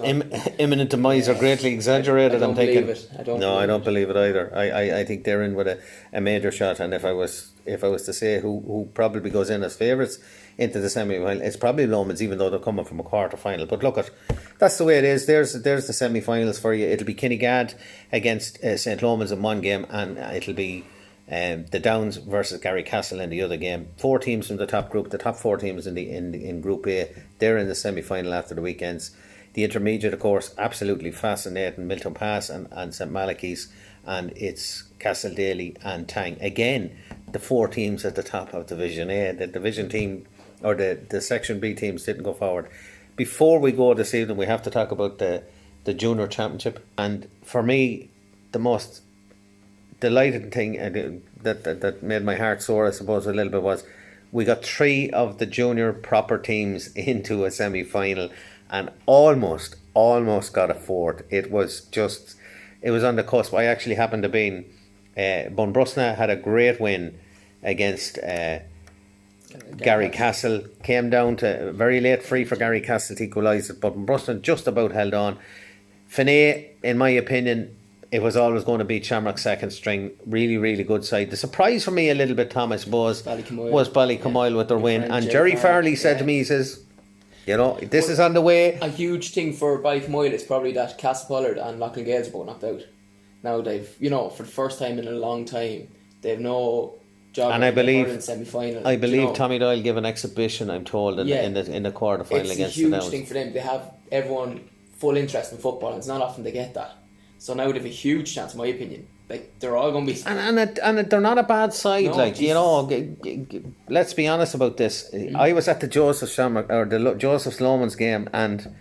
imminent demise are greatly exaggerated. I don't thinking. believe it. I don't believe it either. I think they're in with a major shot. And if I was to say who probably goes in as favourites into the semi-final, it's probably Lomans, even though they're coming from a quarter final. But look, that's the way it is. There's the semi-finals for you. It'll be Kinnegad against St. Lomans in one game, and it'll be the Downs versus Garrycastle in the other game. 4 teams from the top group, the top 4 teams in Group A, they're in the semi-final after the weekends. The intermediate, of course, absolutely fascinating. Milton Pass and St. Malachy's, and it's Castle Daley and Tang. Again, the 4 teams at the top of Division A. The Division team, or the Section B teams, didn't go forward. Before we go this evening, we have to talk about the Junior Championship. And for me, the most delighted thing that made my heart sore, I suppose, a little bit, was we got 3 of the junior proper teams into a semi-final and almost got a 4th. It was on the cusp. I actually happened to be in Bunbrusna, had a great win against Garrycastle. Came down to very late free for Garrycastle to equalise it, but Bunbrusna just about held on. Finney, in my opinion, it was always going to be Shamrocks second string. Really, really good side. The surprise for me a little bit, Tom, I suppose, was Ballycamoyle with their win. And Jerry Farley said to me, he says, this is on the way. A huge thing for Ballycamoyle is probably that Castlepollard and Loughlin Gales are both knocked out. Now they've, for the first time in a long time, they've no job. And I believe in semi-final. I believe Tommy Doyle gave an exhibition, I'm told, in the quarter final against the Downs. It's a huge thing for them. They have everyone full interest in football, and it's not often they get that. So now they have a huge chance, in my opinion. Like, they're all going to be... And they're not a bad side. Let's be honest about this. I was at the Joseph's Lomans game, and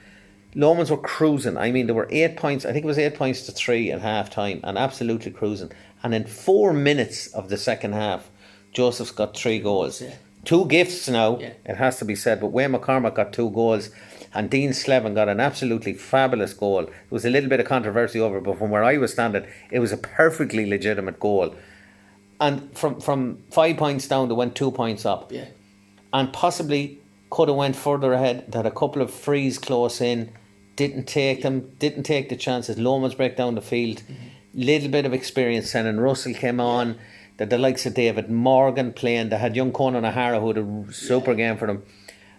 Lomans were cruising. I mean, there were 8 points. I think it was 8 points to 3 at half time, and absolutely cruising. And in 4 minutes of the second half, Joseph's got 3 goals. Yeah. 2 gifts now, it has to be said, but Wayne McCormack got 2 goals. And Dean Slevin got an absolutely fabulous goal. There was a little bit of controversy over it, but from where I was standing, it was a perfectly legitimate goal. And from 5 points down, they went 2 points up. Yeah. And possibly could have went further ahead. They had a couple of frees close in, didn't take them, didn't take the chances. Lomans break down the field. Little bit of experience. Shannon Russell came on. The likes of David Morgan playing. They had young Conan O'Hara who had a super game for them.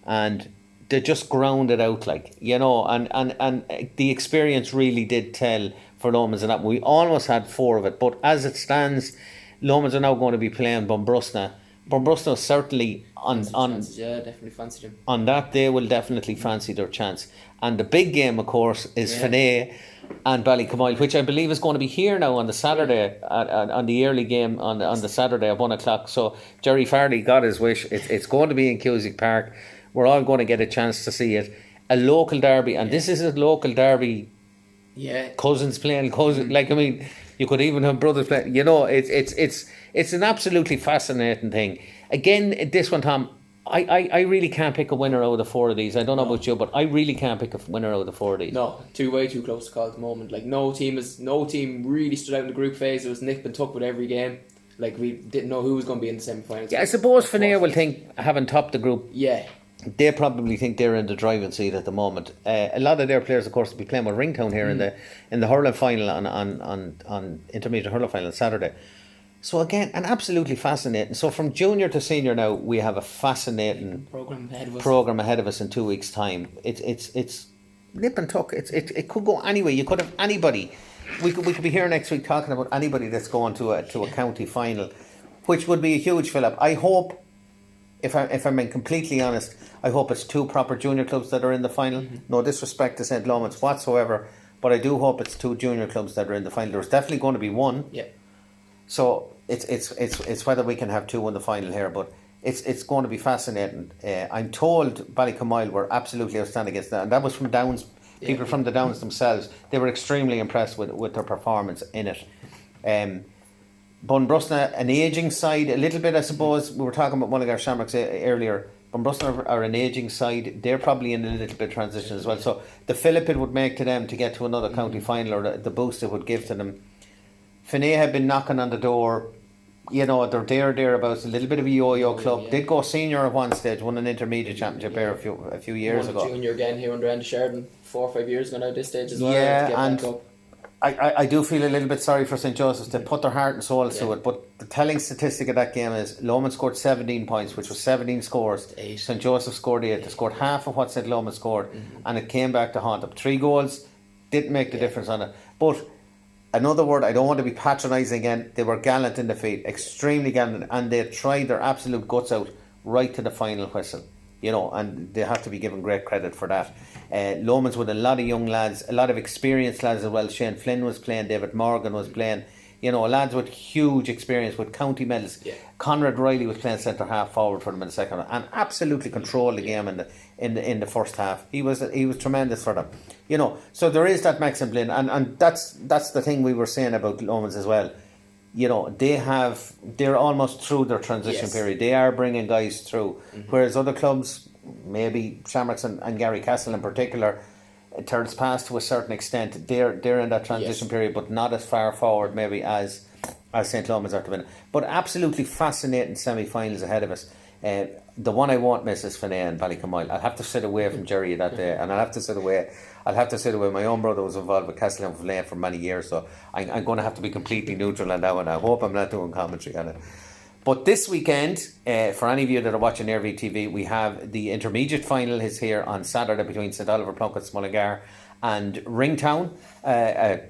And they just ground it out, and the experience really did tell for Lomans and that. We almost had 4 of it, but as it stands, Lomans are now going to be playing Bunbrusna. Bunbrusna certainly definitely fancied him. On that, they will definitely fancy their chance. And the big game, of course, is Finney and Ballycamoyle, which I believe is going to be here now on the Saturday, on the early game on the Saturday at 1 o'clock. So Jerry Farley got his wish. It's going to be in Cusick Park. We're all going to get a chance to see it. A local derby, and this is a local derby. Yeah, cousins playing cousins. You could even have brothers playing. It's an absolutely fascinating thing. Again, this one, Tom, I really can't pick a winner out of the 4 of these. I don't know about you, but I really can't pick a winner out of the 4 of these. No, way too close to call at the moment. Like, no team really stood out in the group phase. It was nip and tuck with every game. Like, we didn't know who was going to be in the semi-finals. Yeah, I suppose Finney will think, having topped the group. Yeah. They probably think they're in the driving seat at the moment. A lot of their players, of course, will be playing with Ringtown here in the hurling final on intermediate hurling final on Saturday. So again, an absolutely fascinating. So from junior to senior now, we have a fascinating program ahead of us in 2 weeks' time. It's nip and tuck. It could go anyway. You could have anybody. We could be here next week talking about anybody that's going to a county final, which would be a huge fill up. I hope. If I'm being completely honest, I hope it's 2 proper junior clubs that are in the final. No disrespect to St. Lomans whatsoever, but I do hope it's 2 junior clubs that are in the final. There's definitely going to be 1. Yeah. So it's whether we can have 2 in the final here, but it's going to be fascinating. I'm told Ballycamoyle were absolutely outstanding against that, and that was from Downs. People from the Downs themselves, they were extremely impressed with their performance in it. Bunbrusna, an ageing side, a little bit, I suppose. We were talking about one of our Shamrocks earlier. Bunbrusna are an ageing side. They're probably in a little bit of transition as well. So the fillip it would make to them to get to another county final, or the boost it would give to them. Finney have been knocking on the door. You know, they're thereabouts. A little bit of a yo-yo club. Yeah. Did go senior at one stage, won an intermediate championship there a few years ago. Junior again here under Andy Sheridan 4 or 5 years ago now at this stage as well. Yeah, to get and back up. I do feel a little bit sorry for St. Joseph's. They put their heart and soul to it, but the telling statistic of that game is Lomans scored 17 points, which was 17 scores. 8. St. Joseph scored 8. They scored half of what St. Lomans scored, and it came back to haunt them. 3 goals didn't make the difference on it. But another word, I don't want to be patronising again, they were gallant in defeat, extremely gallant, and they tried their absolute guts out right to the final whistle. You know, and they have to be given great credit for that. Lomans with a lot of young lads, a lot of experienced lads as well. Shane Flynn was playing, David Morgan was playing. You know, lads with huge experience, with county medals. Yeah. Conrad Riley was playing centre half forward for them in the second half, and absolutely controlled the game in the first half. He was tremendous for them. You know, so there is that Maxim Blinn, and that's the thing we were saying about Lomans as well. You know, they're almost through their transition period. They are bringing guys through, whereas other clubs, maybe Shamrocks and Garrycastle in particular, turns past to a certain extent. They're in that transition period, but not as far forward maybe as St. Lomans are to win. But absolutely fascinating semi-finals ahead of us. The one I won't miss is Finney and Ballycamoyle. I'll have to sit away from Jerry that day, and I'll have to sit away. My own brother was involved with Castletown Finney for many years, so I'm going to have to be completely neutral on that one. I hope I'm not doing commentary on it. But this weekend, for any of you that are watching TV, we have the intermediate final is here on Saturday between St Oliver Plunkett, Mullingar and Ringtown. A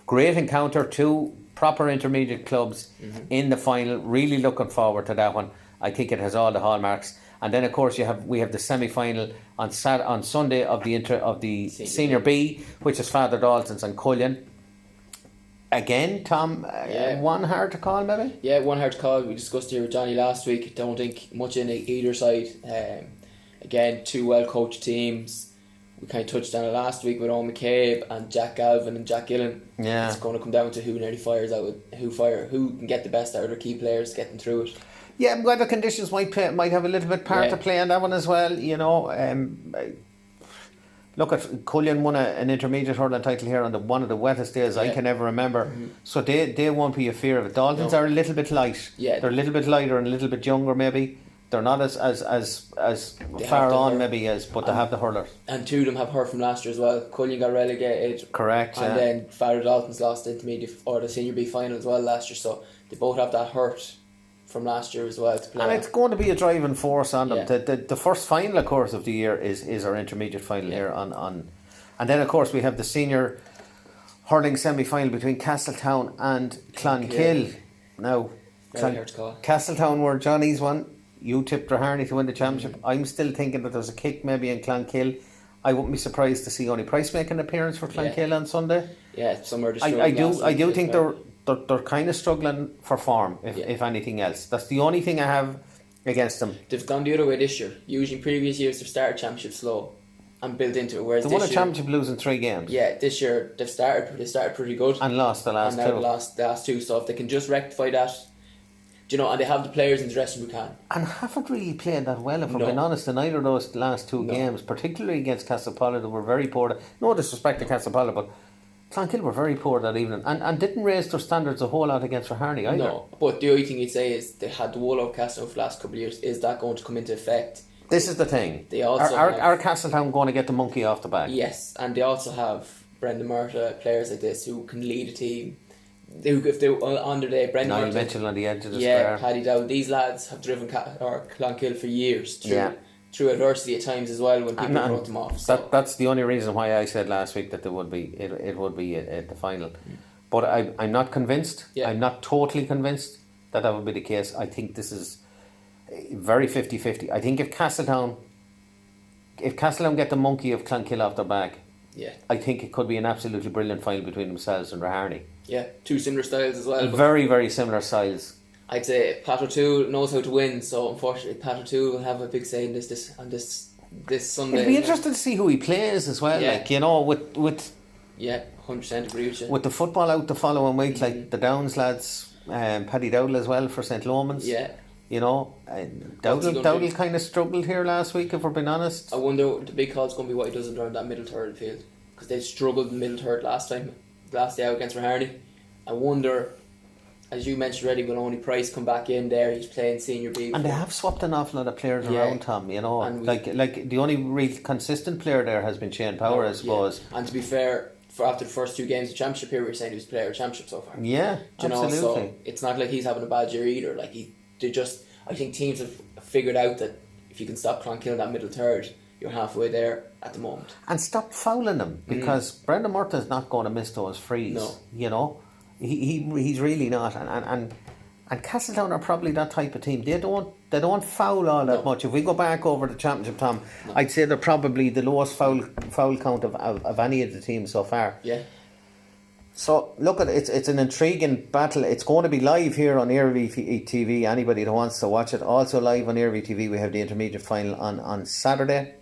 great encounter, 2 proper intermediate clubs in the final. Really looking forward to that one. I think it has all the hallmarks. And then, of course, we have the semi-final on Sunday of the Senior B, which is Father Dalton's and Cullen. Again, Tom, one hard to call, maybe? Yeah, one hard to call. We discussed here with Johnny last week. Don't think much in either side. Again, 2 well-coached teams. We kind of touched on it last week with Owen McCabe and Jack Galvin and Jack Gillen. Yeah. It's going to come down to who nearly fires out with who can get the best out of their key players, get them through it. Yeah, weather conditions might have a little bit part to play on that one as well. You know, look at Cullen won an intermediate hurling title here on one of the wettest days I can ever remember. So they won't be a fear of it. Daltons are a little bit light. Yeah, they're a little bit lighter and a little bit younger maybe. They're not as far on maybe but they have the hurlers. And 2 of them have hurt from last year as well. Cullen got relegated. Correct. And then Father Dalton's lost the intermediate or the Senior B final as well last year. So they both have that hurt from last year as well to play. And it's going to be a driving force on them. The first final, of course, of the year is our intermediate final here on. And then, of course, we have the senior hurling semi-final between Castletown and Clonkill. Now, Castletown were Johnny's one. You tipped Raherney to win the championship. I'm still thinking that there's a kick maybe in Clonkill. I wouldn't be surprised to see only Price make an appearance for Clonkill on Sunday. Yeah, somewhere. I do think they're kind of struggling for form, if anything else. That's the only thing I have against them. They've gone the other way this year. Usually in previous years they've started championship slow and built into it. Whereas they won a championship losing 3 games. Yeah, this year they started pretty good and lost the last 2. And now lost the last 2. So if they can just rectify that, you know, and they have the players in the dressing room can. And haven't really played that well, if I'm being honest, in either of those last 2 games, particularly against Castlepolla. They were very poor. No disrespect to Castlepolla, but Clonkill were very poor that evening and didn't raise their standards a whole lot against Raherney either. No, but the only thing you'd say is they had the wall of Castletown for the last couple of years. Is that going to come into effect? This is the thing. They also are Castletown going to get the monkey off the back? Yes, and they also have Brendan Murta, players like this who can lead a team. If they were on their day, Brendan Niall Murta, Mitchell on the edge of the square. Paddy Dowd. These lads have driven Clonkill for years through adversity at times as well when people wrote them off. So. That's the only reason why I said last week that there would be it would be at the final. But I'm not convinced. I'm not totally convinced that would be the case. I think this is very 50-50. I think if Castletown get the monkey of Clonkill off their back, I think it could be an absolutely brilliant final between themselves and Raherney. Yeah, 2 similar styles as well. Very, very similar styles. I'd say Pat O'Toole knows how to win, so unfortunately Pat O'Toole will have a big say in this Sunday. It'll be interesting to see who he plays as well. Yeah. Like, you know, with Yeah, 100% agree with you. with the football out the following week, like the Downs lads, Paddy Dowdle as well for St. Lomans. Yeah. You know, What's he gonna Dowdle do? kind of struggled here last week, if we're being honest. I wonder the big call's going to be what he does around that middle third of the field, because they struggled in the middle third last day out against Raharney. I wonder, as you mentioned already, will only Price come back in there? He's playing senior B. And they have swapped an awful lot of players Yeah. around, Tom, you know. And Like the only real consistent player there has been Shane Power, I suppose. Yeah. And to be fair, for after the first 2 games of Championship here, we were saying he was player of Championship so far. Yeah, Do you know, absolutely. so it's not like he's having a bad year either. Like I think teams have figured out that if you can stop Clonkill that middle third, you're halfway there at the moment. And stop fouling him, because Brendan Murtaugh's not going to miss those frees. No. You know, he's really not. And Castletown are probably that type of team. They don't foul all that much. If we go back over the Championship, Tom, I'd say they're probably the lowest foul count of any of the teams so far. Yeah. So look at it, it's an intriguing battle. It's going to be live here on AirV TV. Anybody that wants to watch it, also live on AirV TV. We have the intermediate final on Saturday.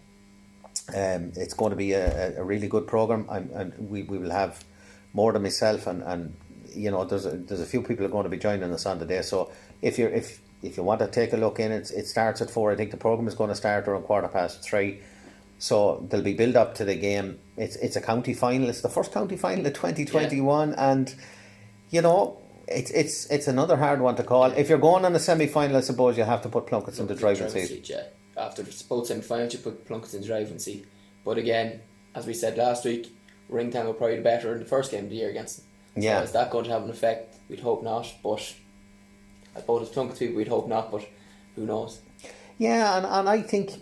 It's going to be a really good programme. We will have more than myself, and you know, there's a few people who are going to be joining us on the day. So if you want to take a look in, it starts at 4. I think the programme is going to start around 3:15. So there'll be build up to the game. It's a county final. It's the first county final of 2021, and you know, it's another hard one to call. If you're going on a semi-final, I suppose you have to put Plunkets in the driving seat. Yeah. After both semi-finals, you put Plunkets in the driving seat. But again, as we said last week, Ringtown were probably better in the first game of the year against them. Yeah. So is that going to have an effect? We'd hope not. But I suppose as Plunkets people, we'd hope not. But who knows? Yeah, and I think,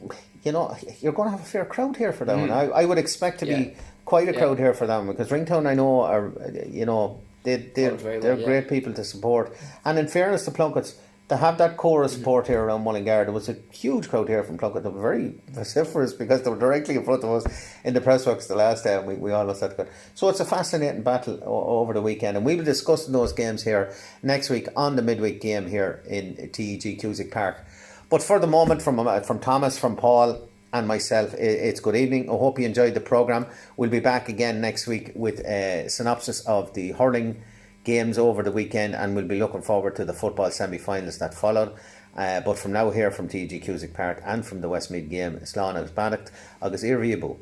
you know, you're going to have a fair crowd here for them. I would expect to be quite a crowd here for them, because Ringtown, I know, are, you know, they're great people to support. And in fairness to Plunkets, to have that core of support here around Mullingar, there was a huge crowd here from Plunkett. They were very vociferous because they were directly in front of us in the press box the last time. We all lost that good. So it's a fascinating battle over the weekend, and we'll be discussing those games here next week on the midweek game here in TEG Cusick Park. But for the moment, from Thomas, from Paul and myself, it's good evening. I hope you enjoyed the programme. We'll be back again next week with a synopsis of the hurling games over the weekend, and we'll be looking forward to the football semi-finals that followed. But from now here from TG Cusick Park and from the Westmeath Game, Slán agus Bannacht agus Iarriabú.